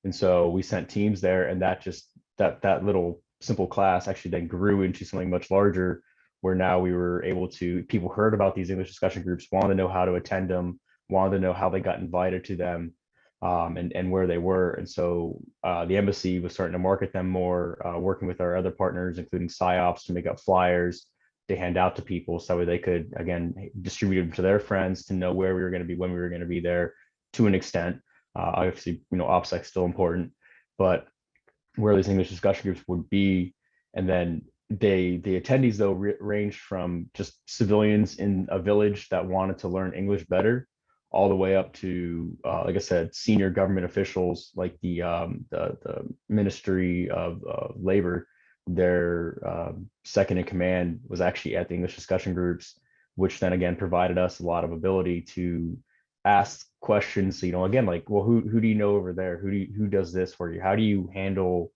And so we sent teams there, and that little simple class actually then grew into something much larger, where now we were able to, people heard about these English discussion groups, wanted to know how to attend them, wanted to know how they got invited to them, and where they were. And so the embassy was starting to market them more, working with our other partners, including PSYOPs, to make up flyers to hand out to people, so that way they could, again, distribute them to their friends to know where we were going to be, when we were going to be there, to an extent. Obviously, OPSEC is still important, but where these English discussion groups would be. And then the attendees, though, ranged from just civilians in a village that wanted to learn English better, all the way up to, like I said, senior government officials like the Ministry of Labor. Their second in command was actually at the English discussion groups, which then again provided us a lot of ability to ask questions. Again, like, well, who do you know over there? Who does this for you? How do you handle,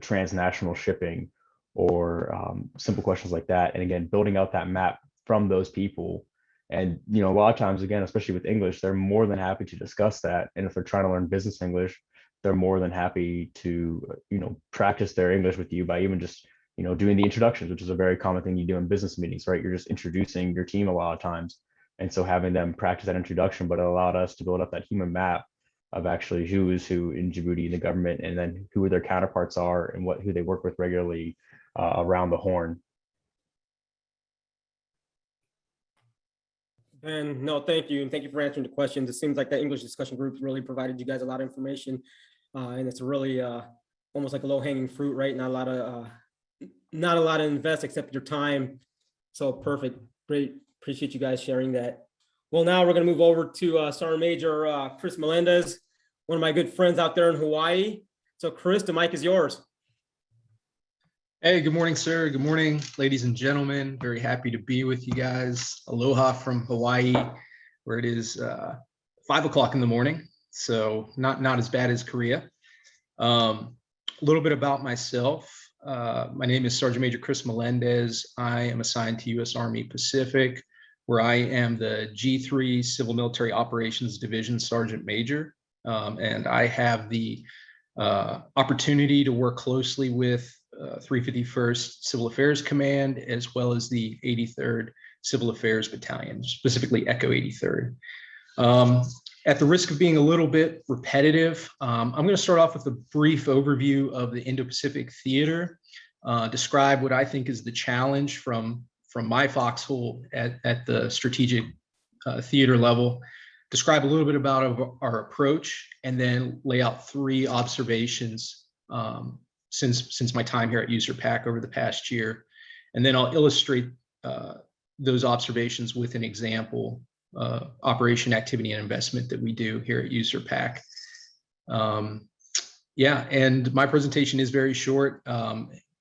transnational shipping, or simple questions like that? And again, building out that map from those people. And, a lot of times, again, especially with English, they're more than happy to discuss that. And if they're trying to learn business English, they're more than happy to, practice their English with you by even just, doing the introductions, which is a very common thing you do in business meetings, right? You're just introducing your team a lot of times. And so having them practice that introduction, but it allowed us to build up that human map of actually who is who in Djibouti, the government, and then who their counterparts are and who they work with regularly around the Horn. And no, thank you. And thank you for answering the questions. It seems like the English discussion group really provided you guys a lot of information. And it's really almost like a low hanging fruit, right? Not a lot to invest except your time. So perfect. Great. Appreciate you guys sharing that. Well, now we're going to move over to Sergeant Major Chris Melendez, one of my good friends out there in Hawaii. So Chris, the mic is yours. Hey, good morning, sir. Good morning, ladies and gentlemen. Very happy to be with you guys. Aloha from Hawaii, where it is 5 o'clock in the morning. So not as bad as Korea. A little bit about myself. My name is Sergeant Major Chris Melendez. I am assigned to U.S. Army Pacific, where I am the G3 Civil Military Operations Division Sergeant Major. And I have the opportunity to work closely with 351st Civil Affairs Command, as well as the 83rd Civil Affairs Battalion, specifically Echo 83rd. At the risk of being a little bit repetitive, I'm going to start off with a brief overview of the Indo-Pacific theater, describe what I think is the challenge from my foxhole at the strategic theater level, describe a little bit about our approach, and then lay out 3 observations since my time here at USERPAC over the past year. And then I'll illustrate those observations with an example operation, activity, and investment that we do here at USERPAC. Yeah, and my presentation is very short.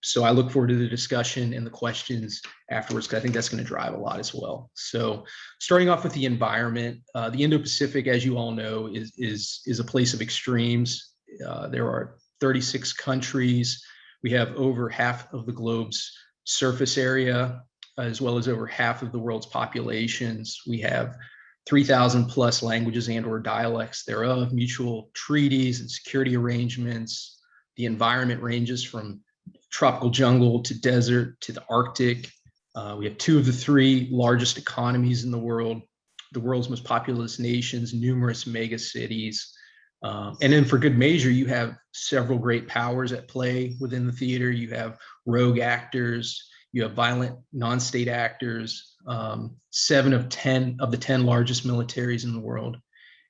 So I look forward to the discussion and the questions afterwards, because I think that's going to drive a lot as well. So starting off with the environment, the Indo-Pacific, as you all know, is a place of extremes. There are 36 countries. We have over half of the globe's surface area, as well as over half of the world's populations. We have 3,000 plus languages and or dialects thereof, mutual treaties and security arrangements. The environment ranges from tropical jungle to desert to the Arctic. We have 2 of the 3 largest economies in the world's most populous nations, numerous mega cities. And then for good measure, you have several great powers at play within the theater. You have rogue actors, you have violent non-state actors, 7 of the 10 largest militaries in the world.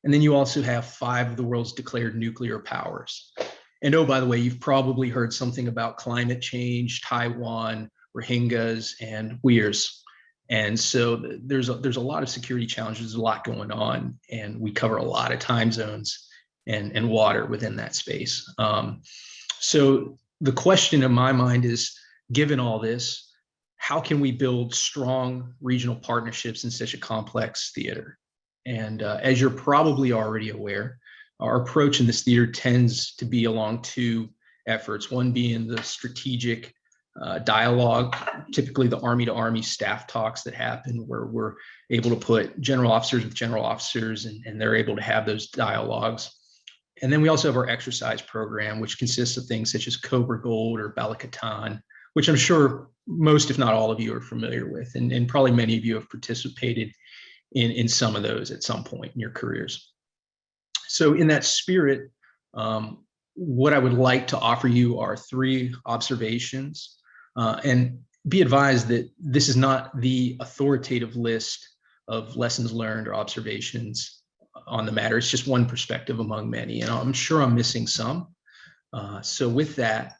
And then you also have 5 of the world's declared nuclear powers. And oh, by the way, you've probably heard something about climate change, Taiwan, Rohingyas, and Uyghurs. And so there's a lot of security challenges, there's a lot going on, and we cover a lot of time zones and water within that space. So the question in my mind is, given all this, how can we build strong regional partnerships in such a complex theater? And as you're probably already aware, our approach in this theater tends to be along 2 efforts, one being the strategic dialogue, typically the Army to Army staff talks that happen where we're able to put general officers with general officers and they're able to have those dialogues. And then we also have our exercise program, which consists of things such as Cobra Gold or Balakatan, which I'm sure most, if not all of you are familiar with, and probably many of you have participated in some of those at some point in your careers. So in that spirit, what I would like to offer you are 3 observations, and be advised that this is not the authoritative list of lessons learned or observations on the matter. It's just one perspective among many, and I'm sure I'm missing some. So with that,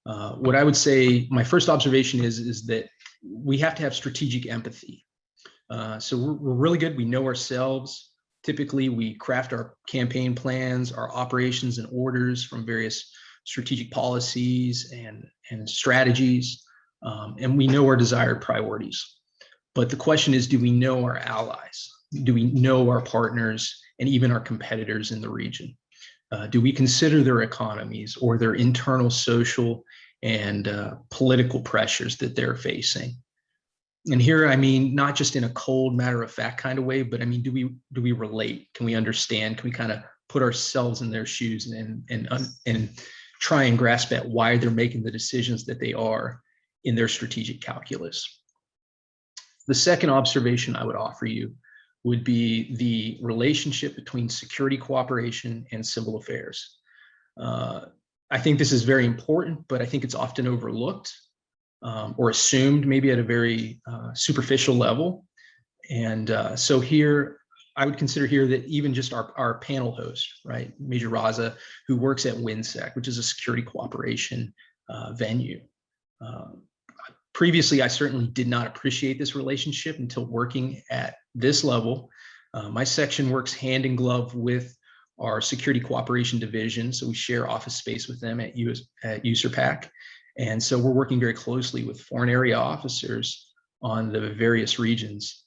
what I would say, my first observation is that we have to have strategic empathy. So we're really good. We know ourselves. Typically, we craft our campaign plans, our operations and orders from various strategic policies and strategies, and we know our desired priorities. But the question is, do we know our allies? Do we know our partners and even our competitors in the region? Do we consider their economies or their internal social and political pressures that they're facing? And here, I mean, not just in a cold, matter-of-fact kind of way, but I mean, do we relate? Can we understand? Can we kind of put ourselves in their shoes and try and grasp at why they're making the decisions that they are in their strategic calculus? The second observation I would offer you would be the relationship between security cooperation and civil affairs. I think this is very important, but I think it's often overlooked. Or assumed maybe at a very superficial level. And so here, I would consider here that even just our panel host, right, Major Raza, who works at WHINSEC, which is a security cooperation venue. Previously, I certainly did not appreciate this relationship until working at this level. My section works hand in glove with our security cooperation division. So we share office space with them at USERPAC. And so we're working very closely with foreign area officers on the various regions.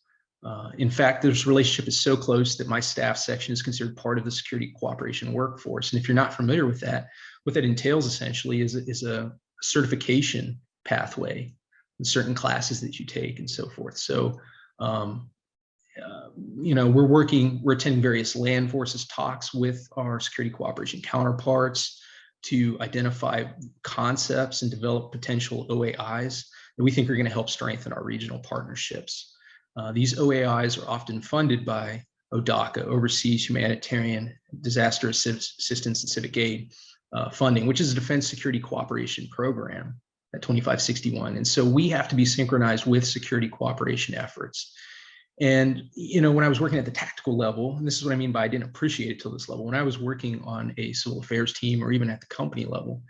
In fact, this relationship is so close that my staff section is considered part of the security cooperation workforce. And if you're not familiar with that, what that entails essentially is a certification pathway in certain classes that you take and so forth. So, you know, we're attending various land forces talks with our security cooperation counterparts. to identify concepts and develop potential OAIs that we think are going to help strengthen our regional partnerships. These OAIs are often funded by ODACA, Overseas Humanitarian Disaster Assistance and Civic Aid funding, which is a Defense Security Cooperation Program at 2561. And so we have to be synchronized with security cooperation efforts. And, when I was working at the tactical level, and this is what I mean by I didn't appreciate it till this level, when I was working on a civil affairs team or even at the company level,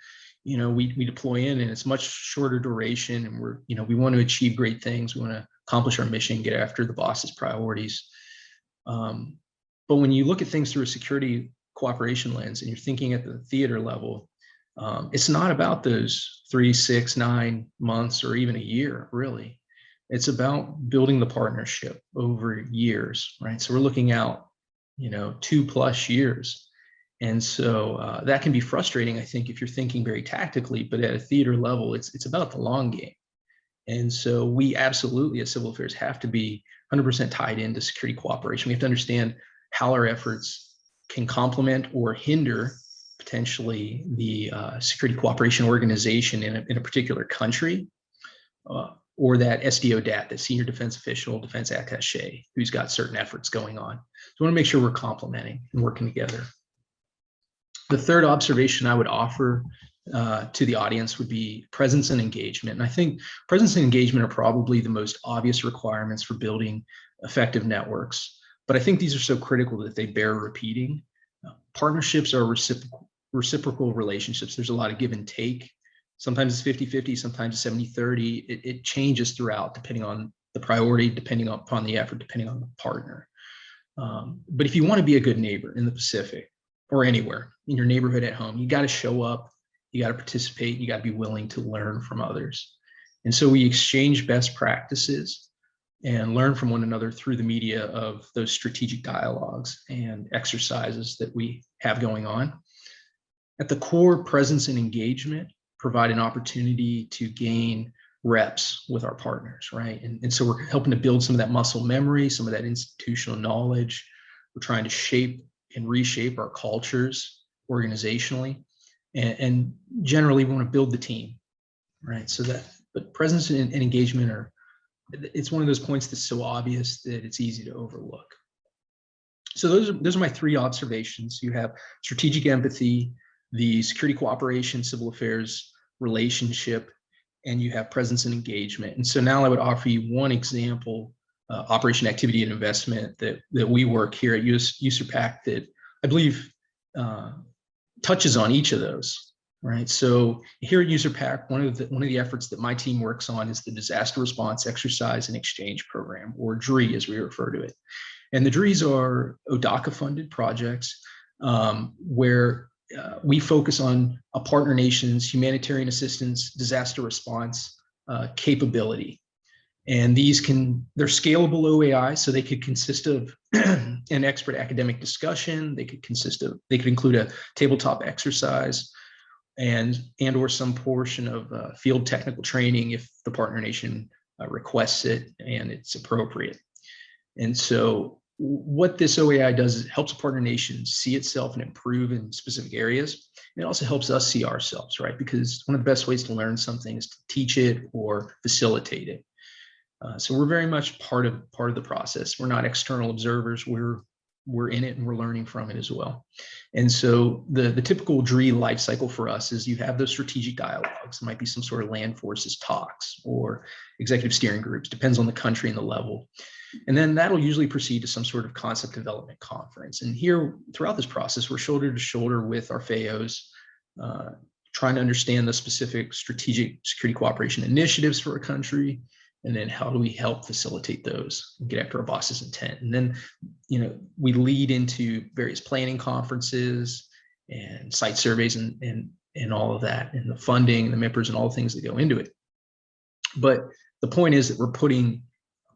we deploy in and it's much shorter duration and we want to achieve great things. We want to accomplish our mission, get after the boss's priorities. But when you look at things through a security cooperation lens and you're thinking at the theater level, it's not about those 3, 6, 9 months or even a year, really. It's about building the partnership over years, right? So we're looking out, 2+ years. And so that can be frustrating, I think, if you're thinking very tactically, but at a theater level, it's about the long game. And so we absolutely, as civil affairs, have to be 100% tied into security cooperation. We have to understand how our efforts can complement or hinder potentially the security cooperation organization in a particular country, or that SDO-DAT, that senior defense official, defense attaché, who's got certain efforts going on. So we want to make sure we're complementing and working together. The third observation I would offer to the audience would be presence and engagement. And I think presence and engagement are probably the most obvious requirements for building effective networks. But I think these are so critical that they bear repeating. Partnerships are reciprocal relationships. There's a lot of give and take. Sometimes it's 50-50, sometimes it's 70-30. It changes throughout, depending on the priority, depending upon the effort, depending on the partner. But if you want to be a good neighbor in the Pacific or anywhere, in your neighborhood at home, you got to show up, you got to participate, you got to be willing to learn from others. And so we exchange best practices and learn from one another through the media of those strategic dialogues and exercises that we have going on. At the core, presence and engagement provide an opportunity to gain reps with our partners, right? And so we're helping to build some of that muscle memory, some of that institutional knowledge. We're trying to shape and reshape our cultures organizationally. And generally, we want to build the team, right? So that, but presence and engagement it's one of those points that's so obvious that it's easy to overlook. So those are my 3 observations. You have strategic empathy, the security cooperation, civil affairs relationship, and you have presence and engagement. And so now I would offer you one example, operation activity and investment that we work here at USERPAC that I believe touches on each of those, right? So here at USERPAC, one of the efforts that my team works on is the Disaster Response Exercise and Exchange Program, or DRE as we refer to it. And the DREs are ODACA-funded projects where we focus on a partner nation's humanitarian assistance, disaster response capability. And they're scalable OAI, so they could consist of an expert academic discussion. They could include a tabletop exercise and or some portion of field technical training if the partner nation requests it and it's appropriate. And so what this OAI does is it helps a partner nation see itself and improve in specific areas. And it also helps us see ourselves, right? Because one of the best ways to learn something is to teach it or facilitate it. So we're very much part of the process. We're not external observers. We're in it and we're learning from it as well. And so the typical DRE life cycle for us is you have those strategic dialogues. It might be some sort of land forces talks or executive steering groups, depends on the country and the level. And then that'll usually proceed to some sort of concept development conference. And here, throughout this process, we're shoulder to shoulder with our FAOs, trying to understand the specific strategic security cooperation initiatives for a country, and then how do we help facilitate those and get after our boss's intent. And then, we lead into various planning conferences and site surveys and all of that, and the funding and the members and all the things that go into it. But the point is that we're putting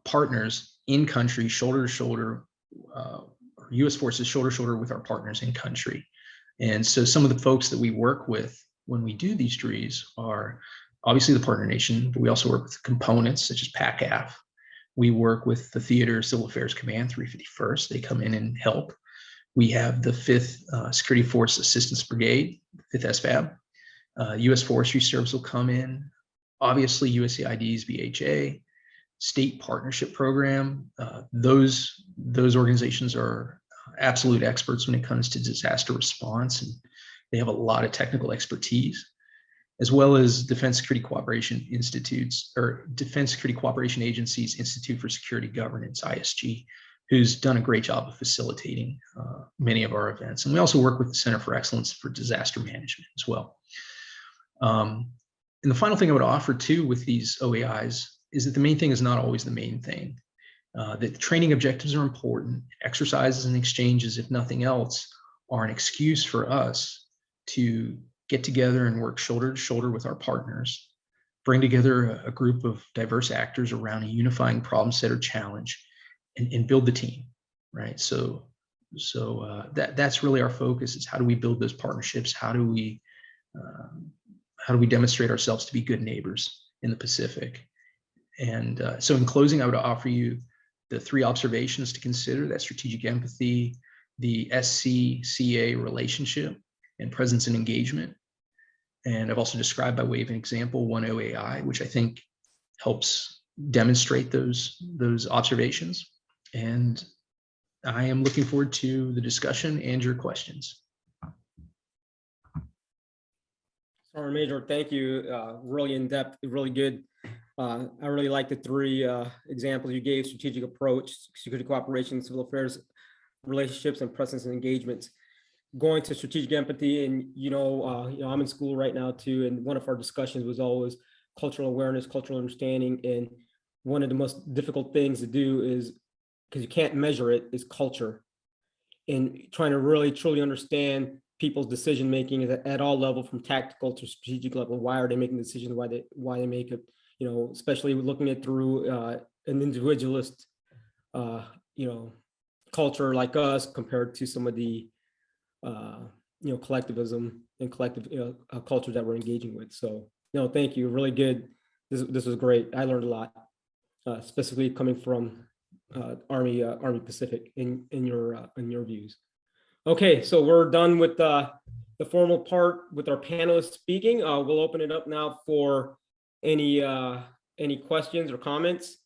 partners in country, shoulder to shoulder, U.S. forces shoulder to shoulder with our partners in country. And so some of the folks that we work with when we do these DREs are obviously the partner nation, but we also work with components such as PACAF. We work with the Theater Civil Affairs Command 351st. They come in and help. We have the 5th Security Force Assistance Brigade, 5th SFAB. U.S. Forestry Service will come in. Obviously, USAID's BHA, State Partnership Program. Those organizations are absolute experts when it comes to disaster response, and they have a lot of technical expertise, as well as Defense Security Cooperation Institutes or Defense Security Cooperation Agency's Institute for Security Governance, ISG, who's done a great job of facilitating many of our events. And we also work with the Center for Excellence for Disaster Management as well. And the final thing I would offer too with these OAIs is that the main thing is not always the main thing. That the training objectives are important. Exercises and exchanges, if nothing else, are an excuse for us to get together and work shoulder to shoulder with our partners, bring together a group of diverse actors around a unifying problem set or challenge, and build the team, right? So that's really our focus, is how do we build those partnerships? How do we demonstrate ourselves to be good neighbors in the Pacific? And so in closing, I would offer you the 3 observations to consider: that strategic empathy, the SC-CA relationship, and presence and engagement. And I've also described by way of an example one OAI, which I think helps demonstrate those observations. And I am looking forward to the discussion and your questions. Sergeant Major, thank you. Really in-depth, really good. I really like the 3 examples you gave: strategic approach, security cooperation, civil affairs, relationships, and presence and engagements. Going to strategic empathy, and I'm in school right now too, and one of our discussions was always cultural awareness, cultural understanding, and one of the most difficult things to do is, because you can't measure it, is culture, and trying to really truly understand people's decision making at all levels, from tactical to strategic level. Why are they making decisions? Why they make it? Especially looking at through an individualist, culture like us compared to some of the, collectivism and collective culture that we're engaging with. So, thank you. Really good. This was great. I learned a lot, specifically coming from Army Pacific in your views. Okay, so we're done with the formal part with our panelists speaking. We'll open it up now for any questions or comments.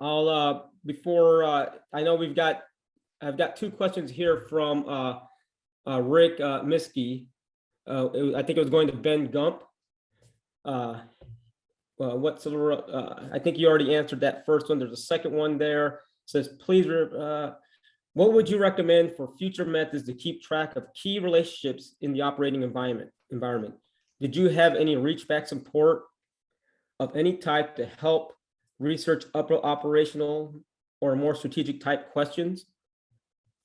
I know I've got 2 questions here from Rick Miskey. I think it was going to Ben Gump. I think you already answered that first one. There's a second one there. It says, please, what would you recommend for future methods to keep track of key relationships in the operating environment? Did you have any reach back support of any type to help research operational or more strategic type questions?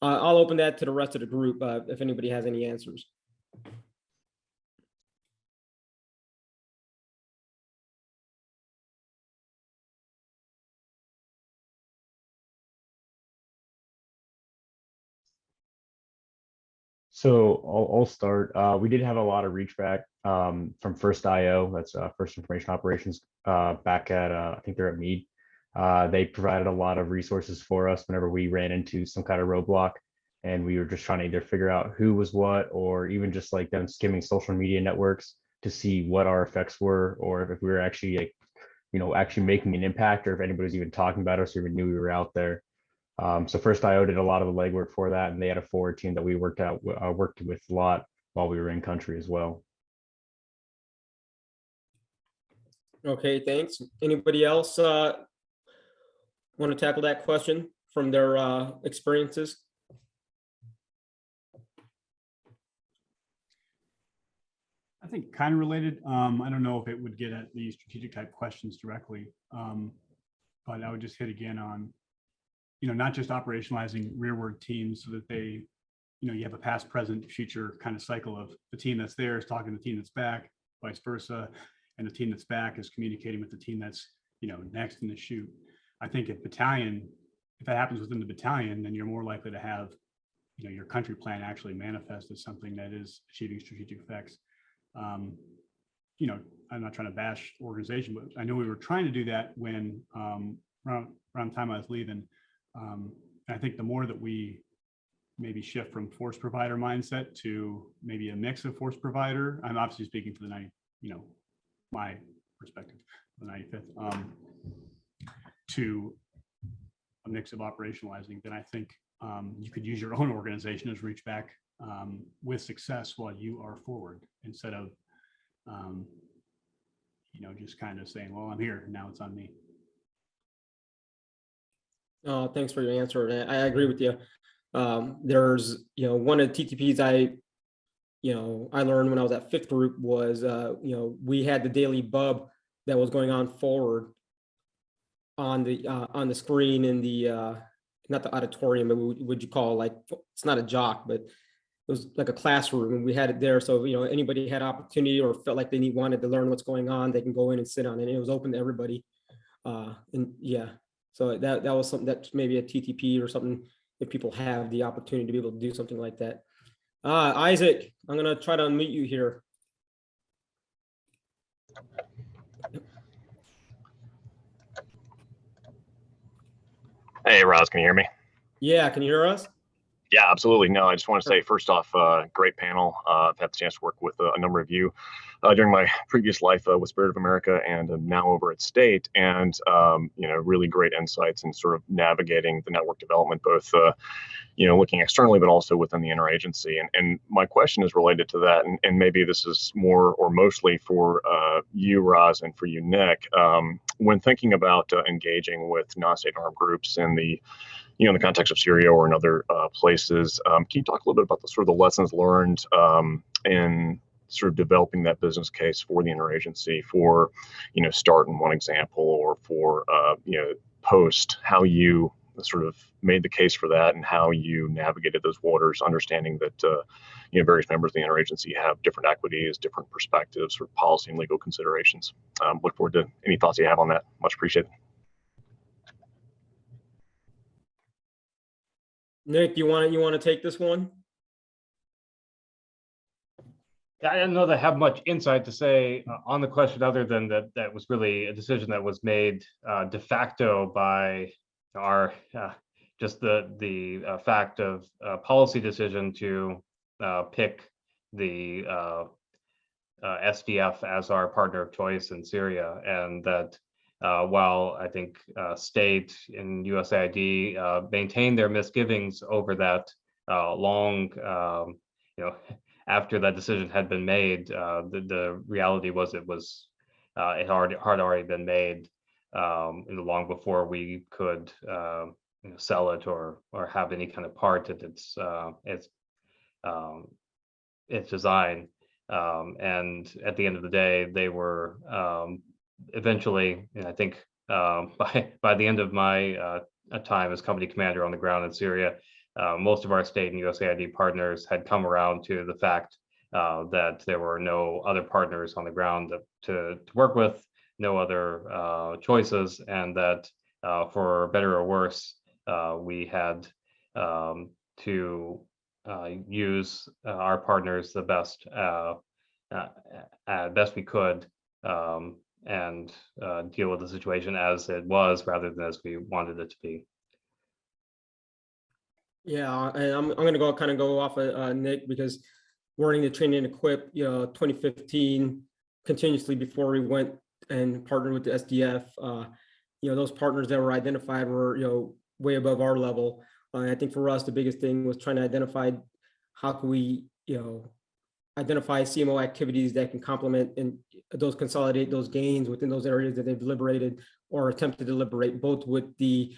I'll open that to the rest of the group if anybody has any answers. So I'll start. We did have a lot of reach back from First IO, that's First Information Operations, back at, I think they're at Meade. They provided a lot of resources for us whenever we ran into some kind of roadblock, and we were just trying to either figure out who was what, or even just like them skimming social media networks to see what our effects were, or if we were actually actually making an impact, or if anybody was even talking about us or even knew we were out there. So First IO did a lot of the legwork for that, and they had a forward team that we worked with a lot while we were in country as well. Okay, thanks. Anybody else want to tackle that question from their experiences? I think kind of related. I don't know if it would get at the strategic type questions directly, but I would just hit again on, not just operationalizing rearward teams so that they, you have a past, present, future kind of cycle of the team that's there is talking to the team that's back, vice versa, and the team that's back is communicating with the team that's, next in the chute. I think if that happens within the battalion, then you're more likely to have, your country plan actually manifest as something that is achieving strategic effects. I'm not trying to bash organization, but I know we were trying to do that when around the time I was leaving. I think the more that we maybe shift from force provider mindset to maybe a mix of force provider, I'm obviously speaking for the 90, my perspective, the 95th, to a mix of operationalizing, then I think you could use your own organization as reach back with success while you are forward, instead of just kind of saying, well, I'm here, now it's on me. Thanks for your answer. And I agree with you. There's, one of the TTPs I learned when I was at 5th Group was, we had the daily bub that was going on forward on the screen in the, not the auditorium, but what would you call, like, it's not a jock, but it was like a classroom, and we had it there. So, anybody had opportunity or felt like they wanted to learn what's going on, they can go in and sit on it. And it was open to everybody. And yeah, so that was something that's maybe a TTP or something, if people have the opportunity to be able to do something like that. Isaac, I'm going to try to unmute you here. Hey, Roz, can you hear me? Yeah, can you hear us? Yeah, absolutely. No, I just want to say, first off, great panel. I've had the chance to work with a number of you during my previous life with Spirit of America, and now over at State, and really great insights and sort of navigating the network development, both looking externally, but also within the interagency. And my question is related to that, and maybe this is more or mostly for you, Roz, and for you, Nick. When thinking about engaging with non-state armed groups in the in the context of Syria or in other places, can you talk a little bit about the sort of the lessons learned in sort of developing that business case for the interagency, for START in one example, or for POST, how you sort of made the case for that and how you navigated those waters, understanding that various members of the interagency have different equities, different perspectives, sort of policy and legal considerations. Look forward to any thoughts you have on that. Much appreciated. Nick, you want to take this one? I don't know that I have much insight to say on the question, other than that was really a decision that was made de facto by our just the fact of policy decision to pick the SDF as our partner of choice in Syria, and that while I think State and USAID maintained their misgivings over that long, after that decision had been made, the reality was it had already been made long before we could sell it or have any kind of part in its design. And at the end of the day, they were eventually, and I think by the end of my time as company commander on the ground in Syria, most of our State and USAID partners had come around to the fact that there were no other partners on the ground to work with, no other choices, and that for better or worse, we had to use our partners the best we could, and deal with the situation as it was rather than as we wanted it to be. Yeah, and I'm going to go off of Nick, because we're running the training and equip 2015 continuously before we went and partnered with the SDF. Those partners that were identified were way above our level. I think for us the biggest thing was trying to identify how can we identify CMO activities that can complement and those consolidate those gains within those areas that they've liberated or attempted to liberate, both with the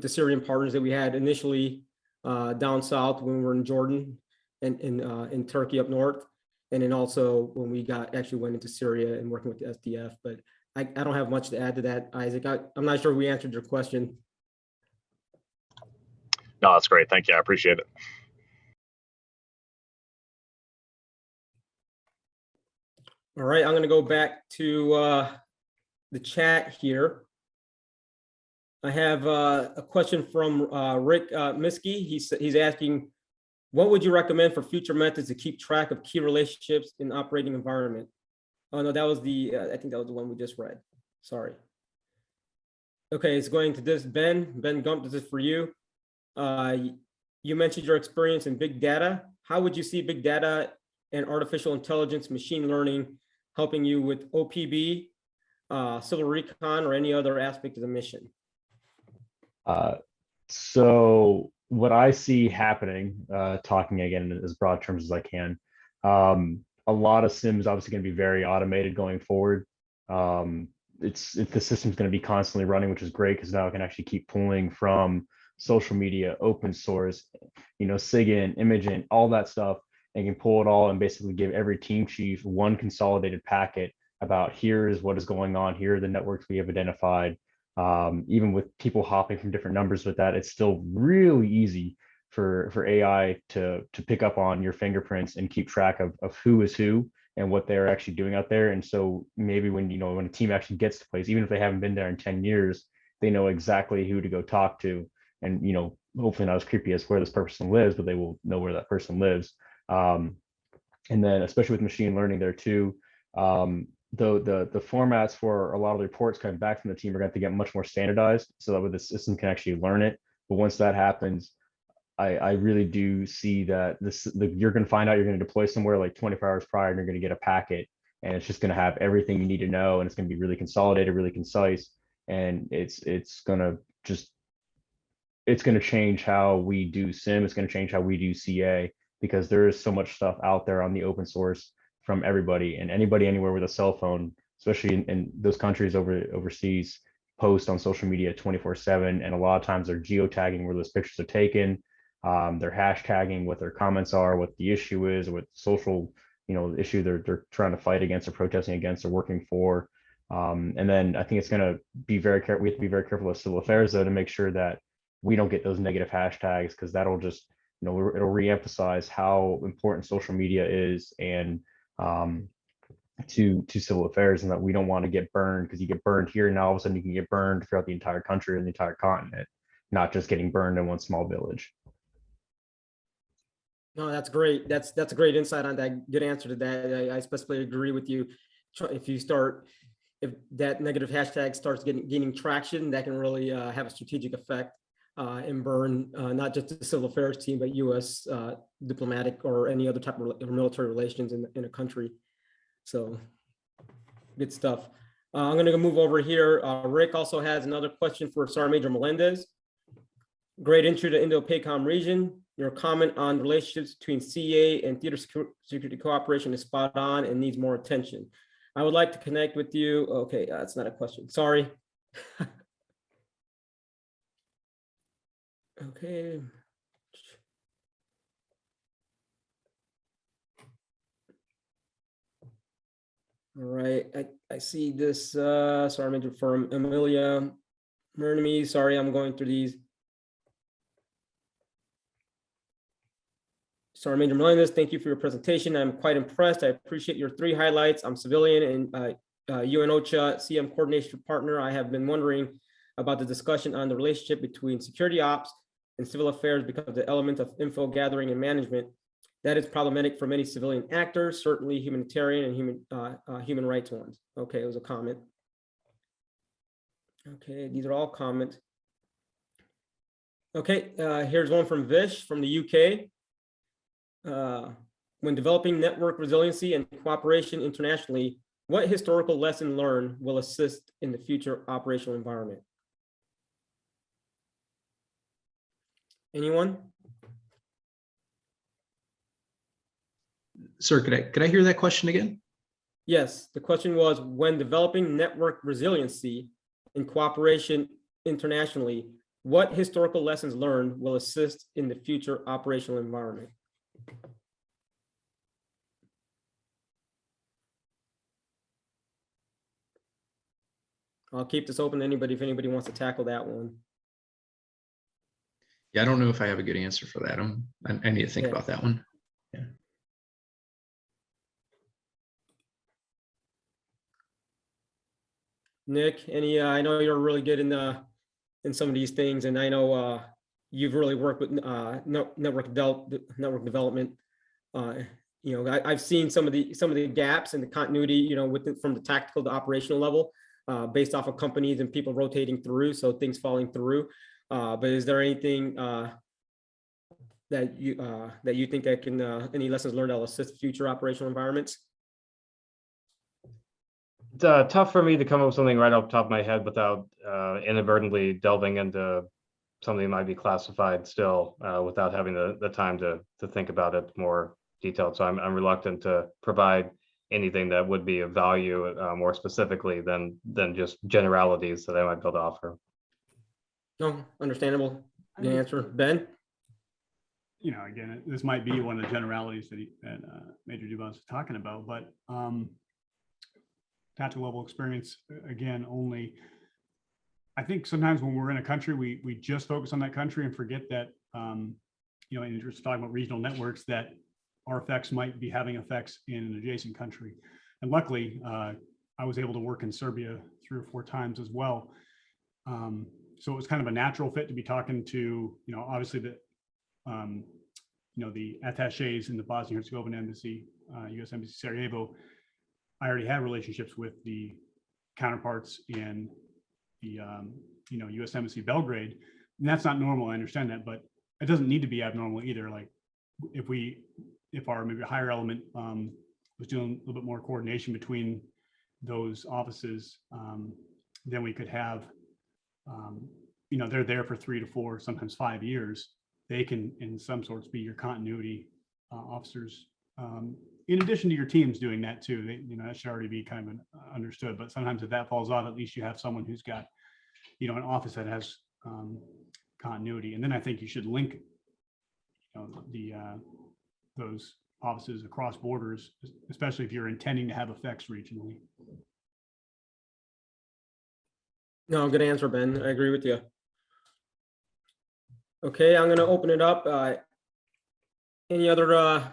Syrian partners that we had initially down south when we were in Jordan and in Turkey up north, and then also when we actually went into Syria and working with the SDF. But I don't have much to add to that, Isaac. I'm not sure we answered your question. No, that's great. Thank you. I appreciate it. All right, I'm going to go back to the chat here. I have a question from Rick Miskey. He's asking, what would you recommend for future methods to keep track of key relationships in operating environment? Oh, no, that was the, I think that was the one we just read. Sorry. Okay, it's going to this, Ben Gump, this is for you. You mentioned your experience in big data. How would you see big data and artificial intelligence, machine learning helping you with OPB, civil recon, or any other aspect of the mission? So what I see happening, talking again in as broad terms as I can, a lot of sims obviously going to be very automated going forward. The system's going to be constantly running, which is great because now I can actually keep pulling from social media, open source, SIGINT, Imagen, all that stuff, and can pull it all and basically give every team chief one consolidated packet about here's what is going on, here are the networks we have identified. Even with people hopping from different numbers with that, it's still really easy for AI to pick up on your fingerprints and keep track of who is who and what they're actually doing out there. And so maybe when a team actually gets to place, even if they haven't been there in 10 years, they know exactly who to go talk to. And hopefully not as creepy as where this person lives, but they will know where that person lives. And then especially with machine learning there too, the formats for a lot of the reports coming back from the team are going to get much more standardized so that way the system can actually learn it. But once that happens, I really do see that you're going to find out you're going to deploy somewhere like 24 hours prior and you're going to get a packet and it's just going to have everything you need to know and it's going to be really consolidated, really concise, and it's going to change how we do sim. It's going to change how we do CA because there is so much stuff out there on the open source from everybody, and anybody anywhere with a cell phone, especially in those countries overseas, post on social media 24/7, and a lot of times they're geotagging where those pictures are taken. They're hashtagging what their comments are, what the issue is, what social issue they're trying to fight against or protesting against or working for. And then I think it's going to be very careful. We have to be very careful with civil affairs though to make sure that we don't get those negative hashtags, because that'll just it'll reemphasize how important social media is and to civil affairs, and that we don't want to get burned, because you get burned here and now all of a sudden you can get burned throughout the entire country and the entire continent, not just getting burned in one small village. No, that's great. That's a great insight on that. Good answer to that. I especially agree with you. If that negative hashtag starts gaining traction, that can really have a strategic effect and burn not just the civil affairs team, but U.S. Diplomatic or any other type of military relations in a country. So good stuff. I'm going to move over here. Rick also has another question for Sergeant Major Melendez. Great intro to Indo-PACOM region. Your comment on relationships between CA and theater security cooperation is spot on and needs more attention. I would like to connect with you. Okay, that's not a question. Sorry. Okay. All right, I see this, sorry, Major from Amelia Mernemy. Sorry, I'm going through these. Sorry, Major Melendez, thank you for your presentation. I'm quite impressed. I appreciate your 3 highlights. I'm civilian and UN-OCHA CM coordination partner. I have been wondering about the discussion on the relationship between security ops and civil affairs because of the element of info gathering and management. That is problematic for many civilian actors, certainly humanitarian and human rights ones. Okay, it was a comment. Okay, these are all comments. Okay, here's one from Vish from the UK. When developing network resiliency and cooperation internationally, what historical lesson learned will assist in the future operational environment? Anyone? Sir, could I hear that question again? Yes, the question was, when developing network resiliency and cooperation internationally, what historical lessons learned will assist in the future operational environment? I'll keep this open to anybody if anybody wants to tackle that one. Yeah, I don't know if I have a good answer for that. I need to think about that one. Yeah. Nick, I know you're really good in some of these things, and I know you've really worked with network development I've seen some of the gaps in the continuity, from the tactical to operational level, based off of companies and people rotating through, so things falling through. But is there anything that you think that can any lessons learned that will assist future operational environments? It's tough for me to come up with something right off the top of my head without inadvertently delving into something that might be classified still, without having the time to think about it more detailed. So I'm reluctant to provide anything that would be of value more specifically than just generalities that I might be able to offer. No, understandable. Good answer, Ben. Again, this might be one of the generalities that Major Dubaz was talking about, but tactical level experience, again, only, I think sometimes when we're in a country, we just focus on that country and forget that, and you're just talking about regional networks, that our effects might be having effects in an adjacent country. And luckily, I was able to work in Serbia 3 or 4 times as well. So it was kind of a natural fit to be talking to, obviously the attachés in the Bosnia-Herzegovina embassy, U.S. Embassy Sarajevo. I already had relationships with the counterparts in the U.S. Embassy Belgrade, and that's not normal. I understand that, but it doesn't need to be abnormal either. Like if our maybe higher element was doing a little bit more coordination between those offices, then we could have, they're there for 3 to 4, sometimes 5 years. They can, in some sorts, be your continuity officers. In addition to your teams doing that too, that should already be kind of understood. But sometimes if that falls off, at least you have someone who's got, an office that has continuity. And then I think you should link, those offices across borders, especially if you're intending to have effects regionally. No, good answer, Ben. I agree with you. Okay, I'm going to open it up. Any other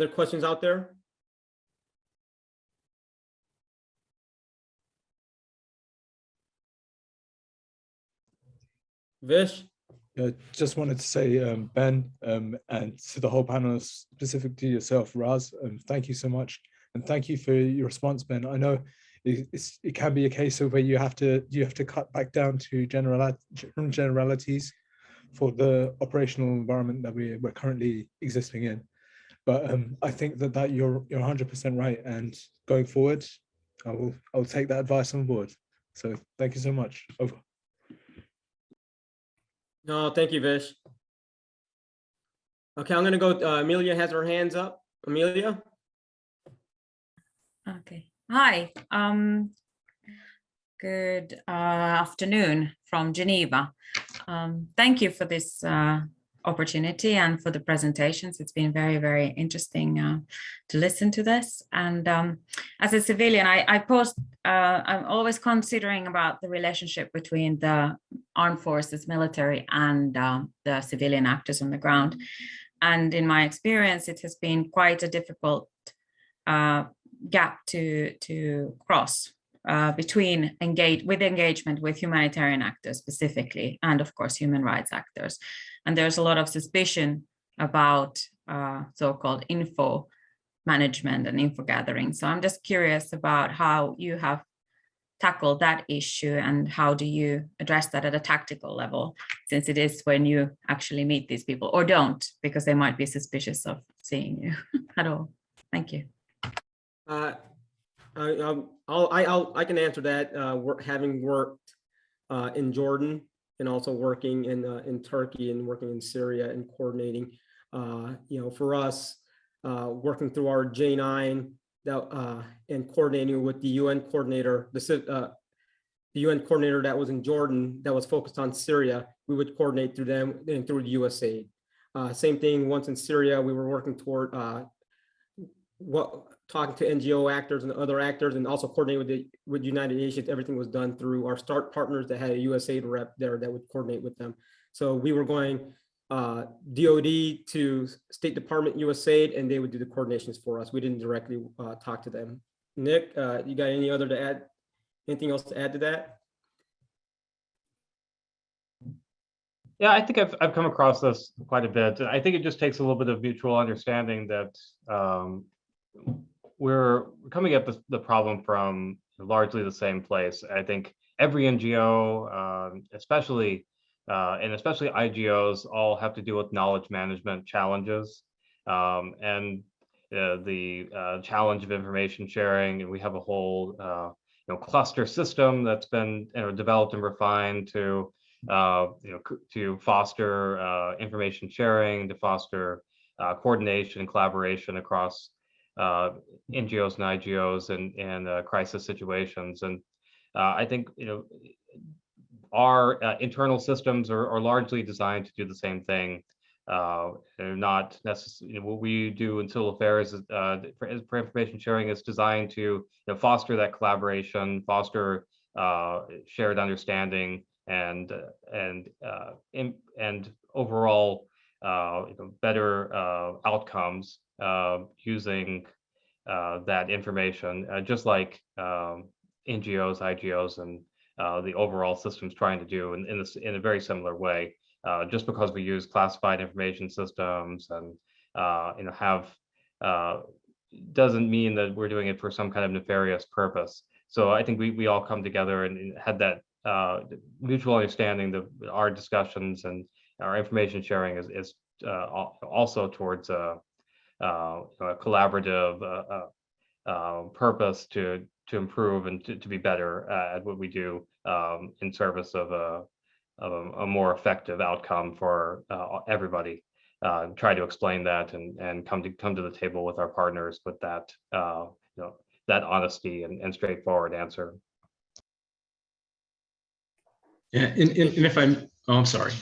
questions out there? Vish? Just wanted to say, Ben, and to the whole panel, specific to yourself, Raz, thank you so much. And thank you for your response, Ben. I know it can be a case of where you have to cut back down to generalities for the operational environment that we're currently existing in. But I think that you're 100% right. And going forward, I'll take that advice on board. So thank you so much. Over. No, thank you, Vish. Okay, I'm going to go. Amelia has her hands up. Amelia? Okay. Hi. Good afternoon from Geneva. Thank you for this opportunity and for the presentations. It's been very, very interesting to listen to this. And as a civilian, I'm always considering about the relationship between the armed forces, military, and the civilian actors on the ground. And in my experience, it has been quite a difficult gap to cross between engagement with humanitarian actors specifically, and of course human rights actors. And there's a lot of suspicion about so-called info management and info gathering. So I'm just curious about how you have tackled that issue and how do you address that at a tactical level, since it is when you actually meet these people, or don't, because they might be suspicious of seeing you at all. Thank you. I can answer that. Having worked in Jordan and also working in Turkey and working in Syria and coordinating, for us, working through our J9 and coordinating with the UN coordinator, the UN coordinator that was in Jordan that was focused on Syria, we would coordinate through them and through the USAID. Same thing once in Syria, we were working toward talking to NGO actors and other actors, and also coordinating with United Nations. Everything was done through our START partners that had a USAID rep there that would coordinate with them. So we were going DOD to State Department, USAID, and they would do the coordinations for us. We didn't directly talk to them. Nick, you got anything else to add to that? Yeah, I think I've come across this quite a bit. I think it just takes a little bit of mutual understanding that we're coming at the problem from largely the same place. I think every NGO, especially IGOs, all have to deal with knowledge management challenges, and the challenge of information sharing. And we have a whole cluster system that's been developed and refined to to foster information sharing, to foster coordination and collaboration across NGOs and IGOs and crisis situations. And I think our internal systems are largely designed to do the same thing. They're not necessarily what we do in civil affairs for information sharing is designed to foster that collaboration, foster shared understanding, and overall better outcomes using that information, just like NGOs, IGOs, and the overall system's trying to do in a very similar way. Just because we use classified information systems and have doesn't mean that we're doing it for some kind of nefarious purpose. So I think we all come together and had that mutual understanding that our discussions and our information sharing is also towards a collaborative purpose to improve and to be better at what we do in service of a more effective outcome for everybody. Try to explain that and come to the table with our partners with that that honesty and straightforward answer. Yeah, and if I'm sorry.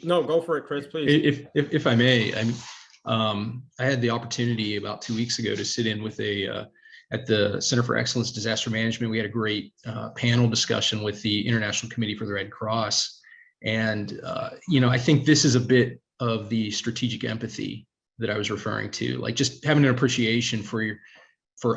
No, go for it, Chris, please. If I may, I had the opportunity about 2 weeks ago to sit in with at the Center for Excellence Disaster Management. We had a great panel discussion with the International Committee for the Red Cross. And, I think this is a bit of the strategic empathy that I was referring to, like just having an appreciation for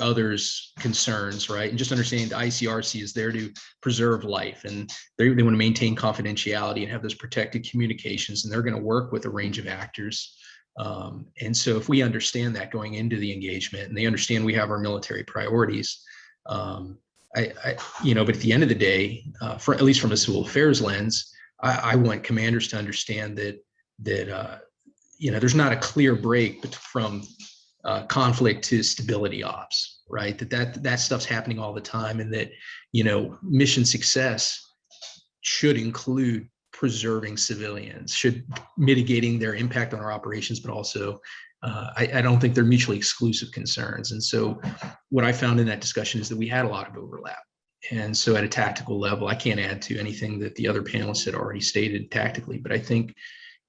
others' concerns, right? And just understanding the ICRC is there to preserve life, and they want to maintain confidentiality and have those protected communications, and they're going to work with a range of actors. And so if we understand that going into the engagement, and they understand we have our military priorities, but at the end of the day, at least from a civil affairs lens, I want commanders to understand that there's not a clear break from conflict to stability ops, right? That stuff's happening all the time, and that mission success should include preserving civilians, should mitigating their impact on our operations, but also I don't think they're mutually exclusive concerns. And so what I found in that discussion is that we had a lot of overlap. And so at a tactical level, I can't add to anything that the other panelists had already stated tactically, but I think,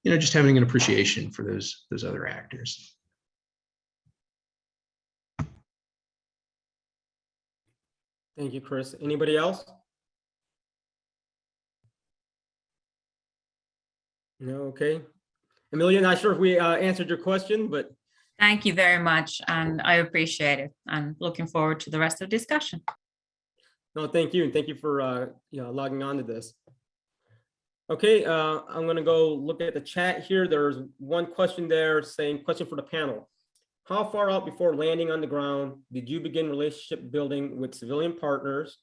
just having an appreciation for those other actors. Thank you, Chris. Anybody else? No, okay. Amelia, not sure if we answered your question, but. Thank you very much, and I appreciate it. I'm looking forward to the rest of the discussion. No, thank you, and thank you for logging on to this. Okay, I'm going to go look at the chat here. There's one question there saying, question for the panel. How far out before landing on the ground did you begin relationship building with civilian partners?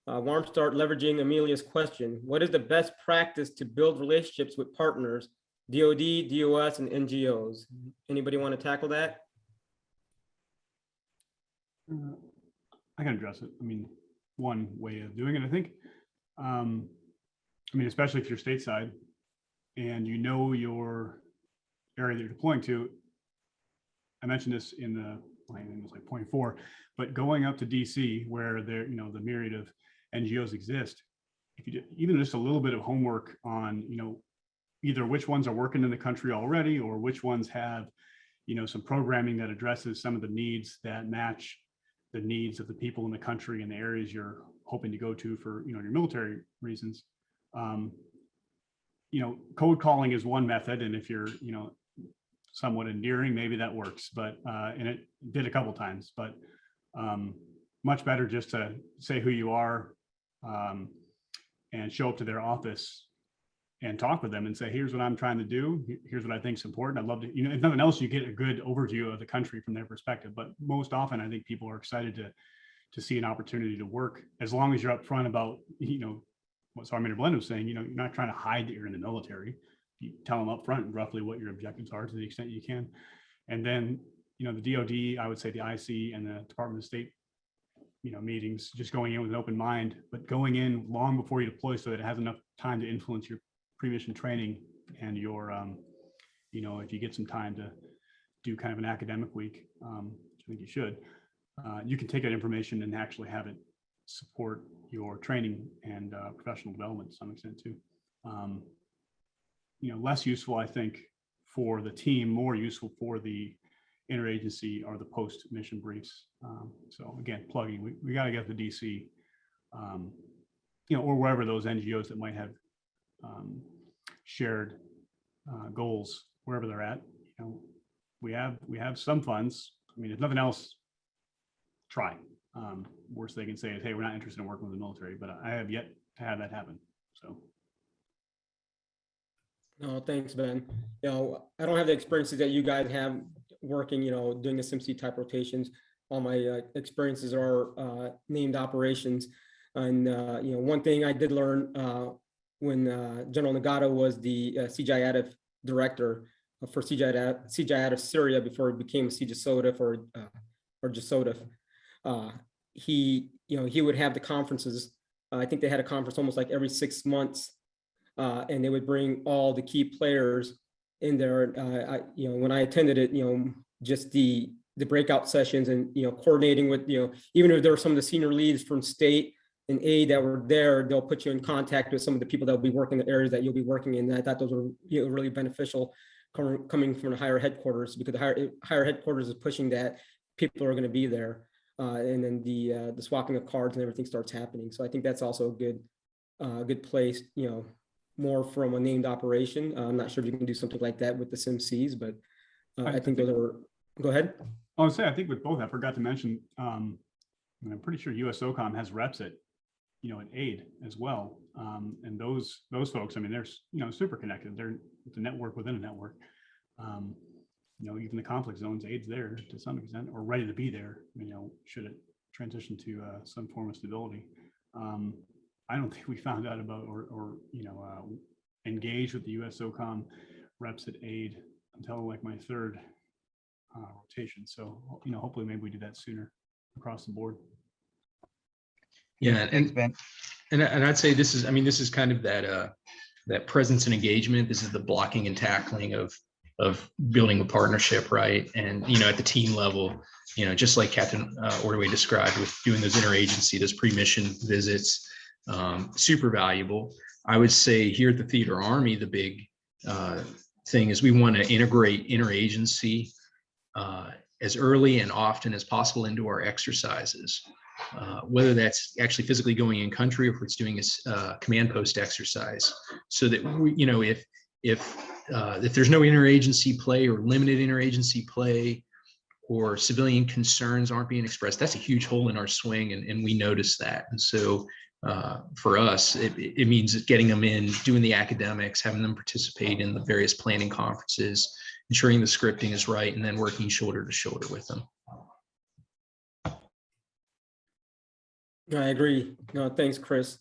Warm start leveraging Amelia's question. What is the best practice to build relationships with partners, DoD, DOS, and NGOs? Anybody want to tackle that? I can address it. One way of doing it, I think. Especially if you're stateside and your area that you're deploying to. I mentioned this in the, I think it was like point 4, but going up to DC where there, the myriad of NGOs exist, if you do even just a little bit of homework on, either which ones are working in the country already or which ones have, some programming that addresses some of the needs that match the needs of the people in the country and the areas you're hoping to go to for, your military reasons. Code calling is one method. And if you're, somewhat endearing, maybe that works, but, and it did a couple times, but much better just to say who you are and show up to their office and talk with them and say, here's what I'm trying to do. Here's what I think is important. I'd love to, if nothing else, you get a good overview of the country from their perspective. But most often, I think people are excited to see an opportunity to work, as long as you're upfront about, what Sergeant Melendez was saying, you're not trying to hide that you're in the military. You tell them upfront roughly what your objectives are to the extent you can. And then, the DoD, I would say the IC and the Department of State, meetings, just going in with an open mind, but going in long before you deploy so that it has enough time to influence your pre-mission training and your, if you get some time to do kind of an academic week, which I think you should, you can take that information and actually have it support your training and professional development to some extent too. Less useful, I think, for the team, more useful for the interagency are the post-mission briefs. So again, plugging, we got to get the DC, or wherever those NGOs that might have shared goals, wherever they're at. We have some funds. I mean, if nothing else, try. Worst they can say is, hey, we're not interested in working with the military, but I have yet to have that happen. So. No, thanks, Ben. I don't have the experiences that you guys have working, doing the SimC type rotations. All my experiences are named operations. And, one thing I did learn when General Nagata was the CGI director for CGI out of Syria before he became CGSODF or JSODF. He would have the conferences. I think they had a conference almost like every 6 months, and they would bring all the key players in there. When I attended it, just the breakout sessions and coordinating with even if there were some of the senior leads from state and aid that were there, they'll put you in contact with some of the people that will be working in the areas that you'll be working in. And I thought those were really beneficial coming from the higher headquarters, because the higher headquarters is pushing that people are going to be there. And then the swapping of cards and everything starts happening. So I think that's also a good place, more from a named operation. I'm not sure if you can do something like that with the SimCs, but I think those are, go ahead. I would say, I think with both, I forgot to mention, I'm pretty sure USOCOM has reps at, at aid as well. And those folks, I mean, they're, super connected. They're the network within a network. Even the conflict zones, aid's there to some extent, or ready to be there, should it transition to some form of stability. I don't think we found out about or engage with the USOCOM reps at aid until like my third rotation. So, hopefully maybe we do that sooner across the board. Yeah, and I'd say this is kind of that presence and engagement. This is the blocking and tackling of building a partnership, right? And at the team level, just like Captain Ordoway described, with doing those interagency, those pre-mission visits, super valuable. I would say here at the Theater Army, the big thing is we want to integrate interagency as early and often as possible into our exercises. Whether that's actually physically going in country or if it's doing a command post exercise, so that we, if there's no interagency play or limited interagency play, or civilian concerns aren't being expressed, that's a huge hole in our swing, and we notice that. And so for us, it means getting them in, doing the academics, having them participate in the various planning conferences, ensuring the scripting is right, and then working shoulder to shoulder with them. I agree. No, thanks, Chris.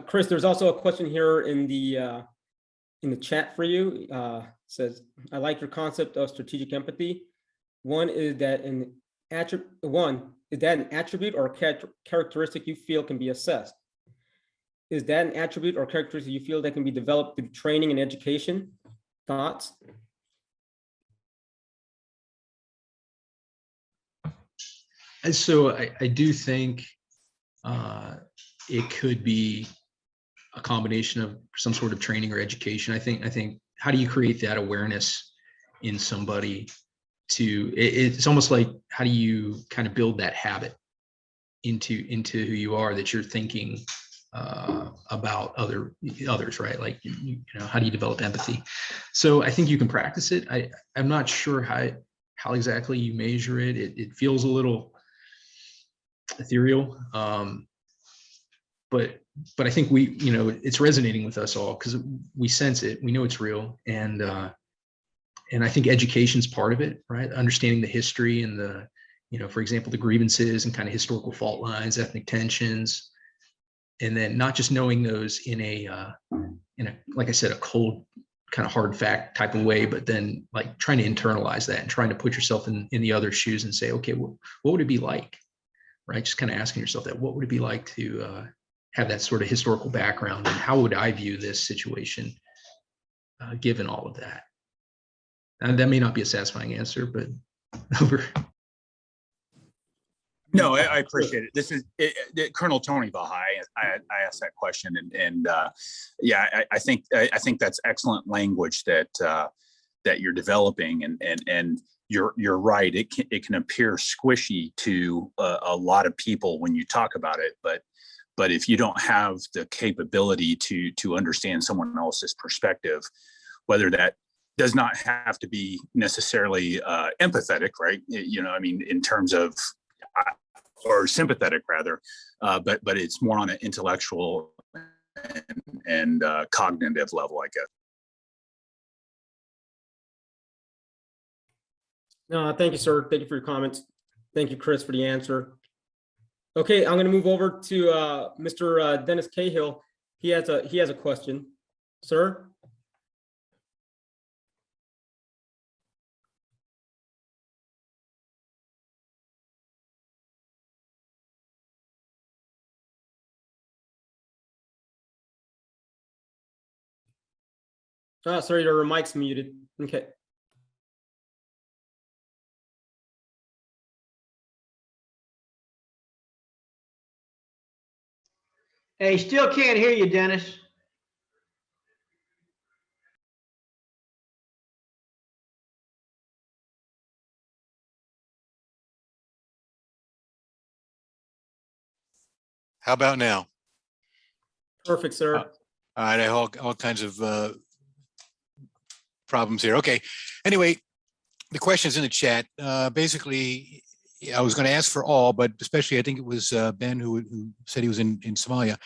Chris, there's also a question here in the chat for you. Says, I like your concept of strategic empathy. One, is that an attribute or characteristic you feel can be assessed? Is that an attribute or characteristic you feel that can be developed through training and education? Thoughts? And so I do think it could be a combination of some sort of training or education. I think how do you create that awareness in somebody it's almost like, how do you kind of build that habit into who you are, that you're thinking about others, right? Like, how do you develop empathy? So I think you can practice it. I'm not sure how exactly you measure it. It feels a little ethereal. but I think it's resonating with us all because we sense it, we know it's real, and I think education's part of it, right? Understanding the history and the, for example, the grievances and kind of historical fault lines, ethnic tensions, and then not just knowing those in a like I said, a cold kind of hard fact type of way, but then like trying to internalize that and trying to put yourself in the other shoes and say, okay, what would it be like, right? Just kind of asking yourself that, what would it be like to have that sort of historical background, and how would I view this situation given all of that? And that may not be a satisfying answer, but over. No, I appreciate it. This is Colonel Tony Vahai. I asked that question, and yeah, I think that's excellent language that you're developing, and you're right. It can appear squishy to a lot of people when you talk about it, but if you don't have the capability to understand someone else's perspective, whether that does not have to be necessarily empathetic, right? I mean, in terms of or sympathetic rather, but it's more on an intellectual and cognitive level, I guess. No, thank you, sir. Thank you for your comments. Thank you, Chris, for the answer. Okay, I'm going to move over to Mr. Dennis Cahill. He has a question, sir. Sorry, your mic's muted. Okay. Hey, still can't hear you, Dennis. How about now? Perfect, sir. All right, I have all kinds of problems here. Okay. Anyway, the question's in the chat. Basically, I was going to ask for all, but especially I think it was Ben who said he was in Somalia.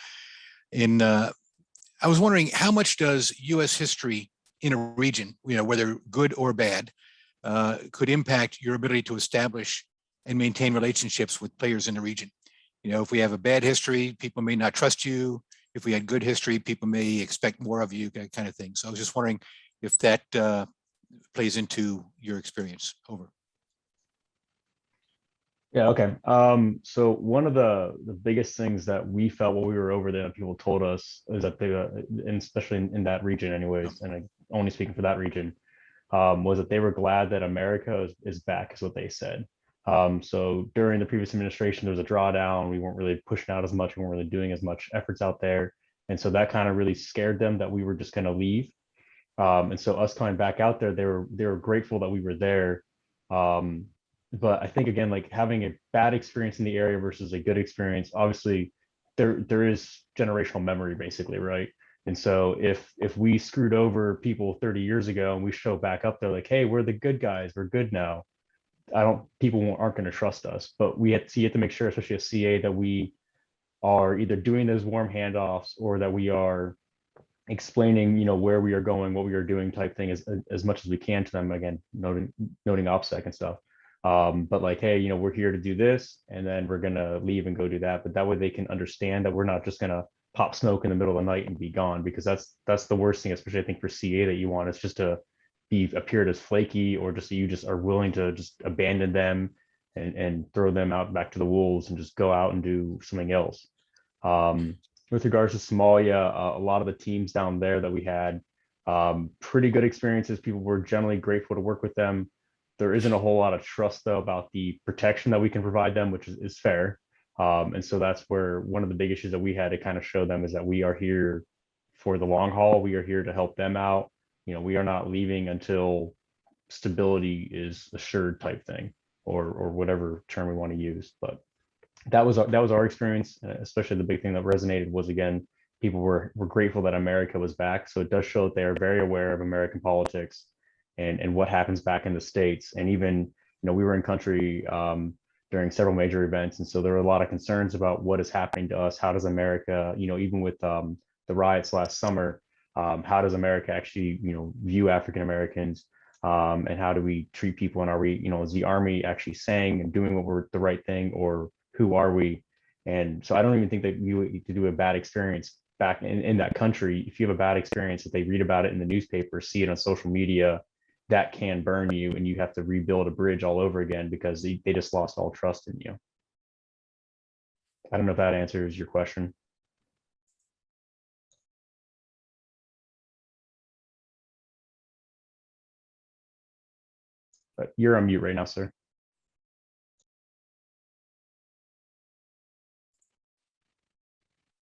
I was wondering, how much does U.S. history in a region, whether good or bad, could impact your ability to establish and maintain relationships with players in the region? If we have a bad history, people may not trust you. If we had good history, people may expect more of you, that kind of thing. So I was just wondering if that plays into your experience. Over. Yeah, okay. So one of the biggest things that we felt while we were over there, and people told us, is that they, and especially in that region anyways, and I'm only speaking for that region, was that they were glad that America is back, is what they said. So during the previous administration, there was a drawdown. We weren't really pushing out as much. We weren't really doing as much efforts out there. And so that kind of really scared them that we were just going to leave. And so us coming back out there, they were grateful that we were there. But I think, again, like having a bad experience in the area versus a good experience, obviously there is generational memory, basically, right? And so if we screwed over people 30 years ago and we show back up there like, hey, we're the good guys, we're good now, people aren't going to trust us. But you have to make sure, especially a CA, that we are either doing those warm handoffs or that we are explaining, where we are going, what we are doing type thing as much as we can to them, again, noting OPSEC and stuff. But like, hey, we're here to do this, and then we're going to leave and go do that. But that way they can understand that we're not just going to pop smoke in the middle of the night and be gone, because that's the worst thing, especially I think for CA, that you want is just to appeared as flaky, or just you just are willing to just abandon them and throw them out back to the wolves and just go out and do something else. With regards to Somalia, a lot of the teams down there that we had, pretty good experiences. People were generally grateful to work with them. There isn't a whole lot of trust, though, about the protection that we can provide them, which is fair. And so that's where one of the big issues that we had to kind of show them is that we are here for the long haul. We are here to help them out. We are not leaving until stability is assured, type thing, or whatever term we want to use. But that was our experience. Especially the big thing that resonated was, again, people were grateful that America was back. So it does show that they are very aware of American politics and what happens back in the States. And even, we were in country during several major events. And so there were a lot of concerns about what is happening to us. How does America, even with the riots last summer, how does America actually, view African Americans? And how do we treat people? And are we, is the Army actually saying and doing what we're the right thing, or who are we? And so I don't even think that you need to do a bad experience back in that country. If you have a bad experience, that they read about it in the newspaper, see it on social media, that can burn you, and you have to rebuild a bridge all over again because they just lost all trust in you. I don't know if that answers your question. But you're on mute right now, sir.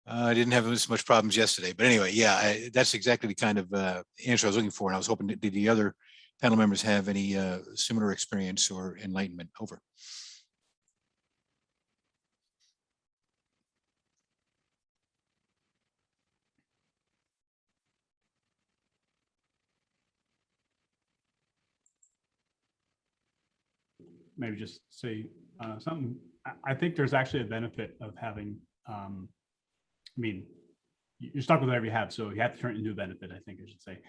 I didn't have as much problems yesterday, but anyway, yeah, that's exactly the kind of answer I was looking for. And I was hoping, did the other panel members have any similar experience or enlightenment? Over. Maybe just say something. I think there's actually a benefit of having, I mean, you're stuck with whatever you have, so you have to turn it into a benefit, I think I should say.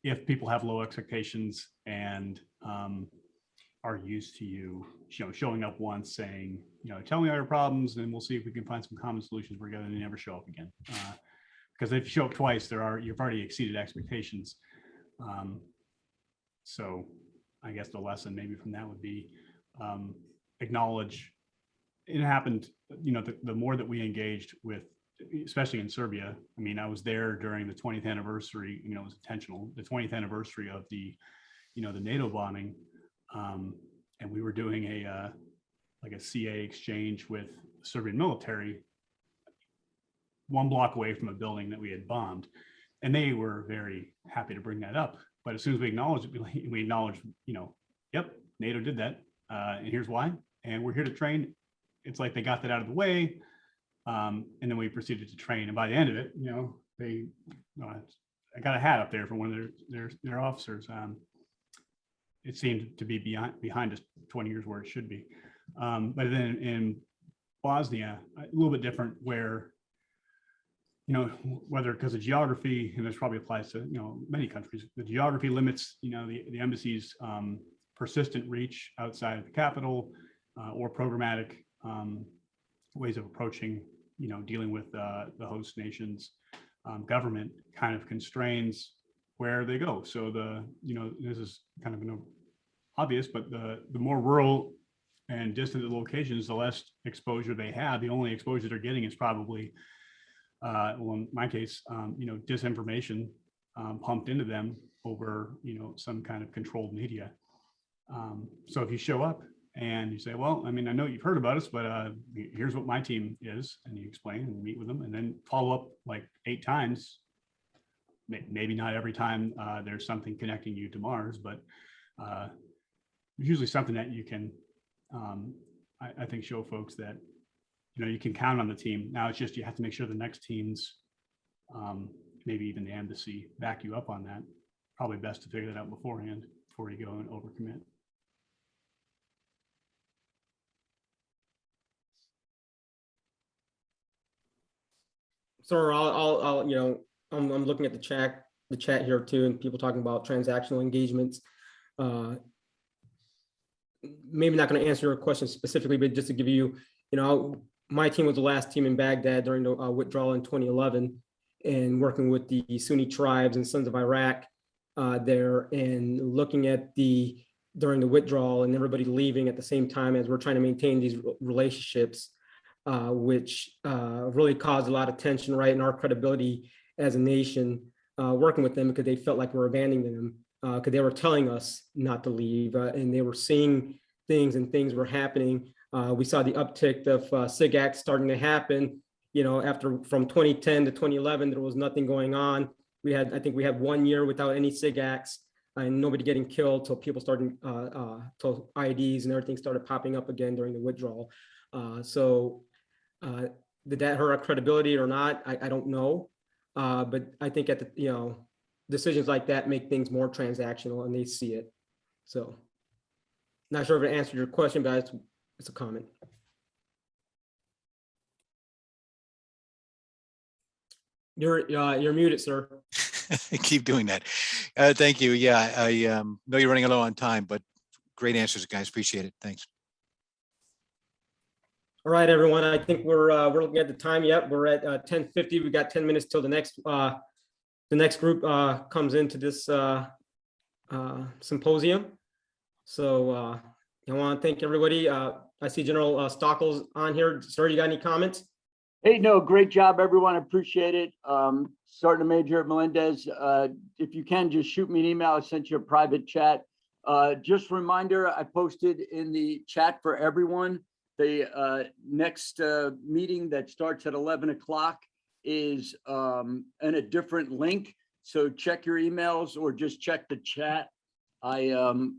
If people have low expectations and are used to you showing up once saying, tell me all your problems and we'll see if we can find some common solutions together, and they never show up again. Because if you show up twice, you've already exceeded expectations. So I guess the lesson maybe from that would be acknowledge it happened, the more that we engaged with, especially in Serbia. I mean, I was there during the 20th anniversary, it was intentional, the 20th anniversary of the, the NATO bombing. And we were doing a CA exchange with the Serbian military 1 block away from a building that we had bombed. And they were very happy to bring that up. But as soon as we acknowledged it, we acknowledged, yep, NATO did that. And here's why. And we're here to train. It's like they got that out of the way. And then we proceeded to train. And by the end of it, I got a hat up there for one of their officers. It seemed to be behind us 20 years where it should be. But then in Bosnia, a little bit different where, whether because of geography, and this probably applies to, many countries, the geography limits, the embassy's persistent reach outside of the capital or programmatic ways of approaching, dealing with the host nation's government kind of constrains where they go. So this is kind of obvious, but the more rural and distant the locations, the less exposure they have. The only exposure they're getting is probably, well, in my case, disinformation pumped into them over, some kind of controlled media. So if you show up and you say, well, I mean, I know you've heard about us, but here's what my team is, and you explain and meet with them, and then follow up like 8 times. Maybe not every time there's something connecting you to Mars, but usually something that you can, I think, show folks that, you can count on the team. Now it's just, you have to make sure the next teams, maybe even the embassy, back you up on that. Probably best to figure that out beforehand before you go and overcommit. So I'll I'm looking at the chat here too, and people talking about transactional engagements. Maybe not going to answer your question specifically, but just to give you, my team was the last team in Baghdad during the withdrawal in 2011, and working with the Sunni tribes and Sons of Iraq there, and looking at during the withdrawal and everybody leaving at the same time as we're trying to maintain these relationships, which really caused a lot of tension, right, in our credibility as a nation, working with them, because they felt like we're abandoning them, because they were telling us not to leave, and they were seeing things, and things were happening. We saw the uptick of SIG acts starting to happen. After from 2010 to 2011, there was nothing going on. I think we had 1 year without any SIG acts and nobody getting killed till people started, till IEDs and everything started popping up again during the withdrawal. So did that hurt our credibility or not? I don't know. But I think at the, decisions like that make things more transactional, and they see it. So not sure if it answered your question, but it's a comment. You're muted, sir. Keep doing that. Thank you. Yeah, I know you're running low on time, but great answers, guys. Appreciate it. Thanks. All right, everyone. I think we're looking at the time. Yep, we're at 10:50. We got 10 minutes till the next group comes into this symposium. So I want to thank everybody. I see General Stockles on here. Sir, you got any comments? Hey, no, great job, everyone. I appreciate it. Sergeant Major Melendez, if you can, just shoot me an email. I sent you a private chat. Just a reminder, I posted in the chat for everyone. The next meeting that starts at 11 o'clock is in a different link. So check your emails or just check the chat. I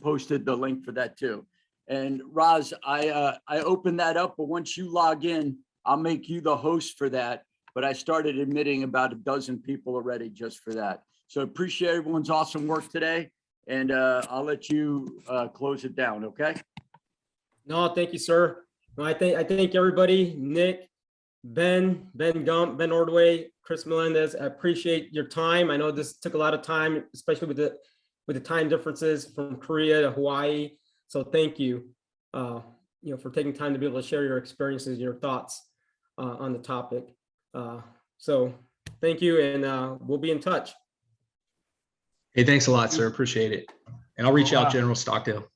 posted the link for that too. And Raz, I opened that up, but once you log in, I'll make you the host for that. But I started admitting about a dozen people already just for that. So appreciate everyone's awesome work today. And I'll let you close it down, okay? No, thank you, sir. No, I thank everybody, Nick, Ben Gump, Ben Ordoway, Chris Melendez. I appreciate your time. I know this took a lot of time, especially with the time differences from Korea to Hawaii. So thank you, for taking time to be able to share your experiences, your thoughts on the topic. So thank you, and we'll be in touch. Hey, thanks a lot, sir. Appreciate it. And I'll reach out, General Stockwell.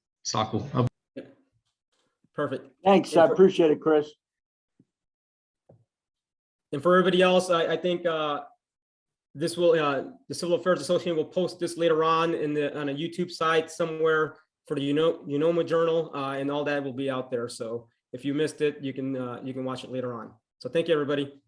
Perfect. Thanks. I appreciate it, Chris. And for everybody else, I think this will the Civil Affairs Association will post this later on on a YouTube site somewhere for the UNOMA Journal, and all that will be out there. So if you missed it, you can watch it later on. So thank you, everybody.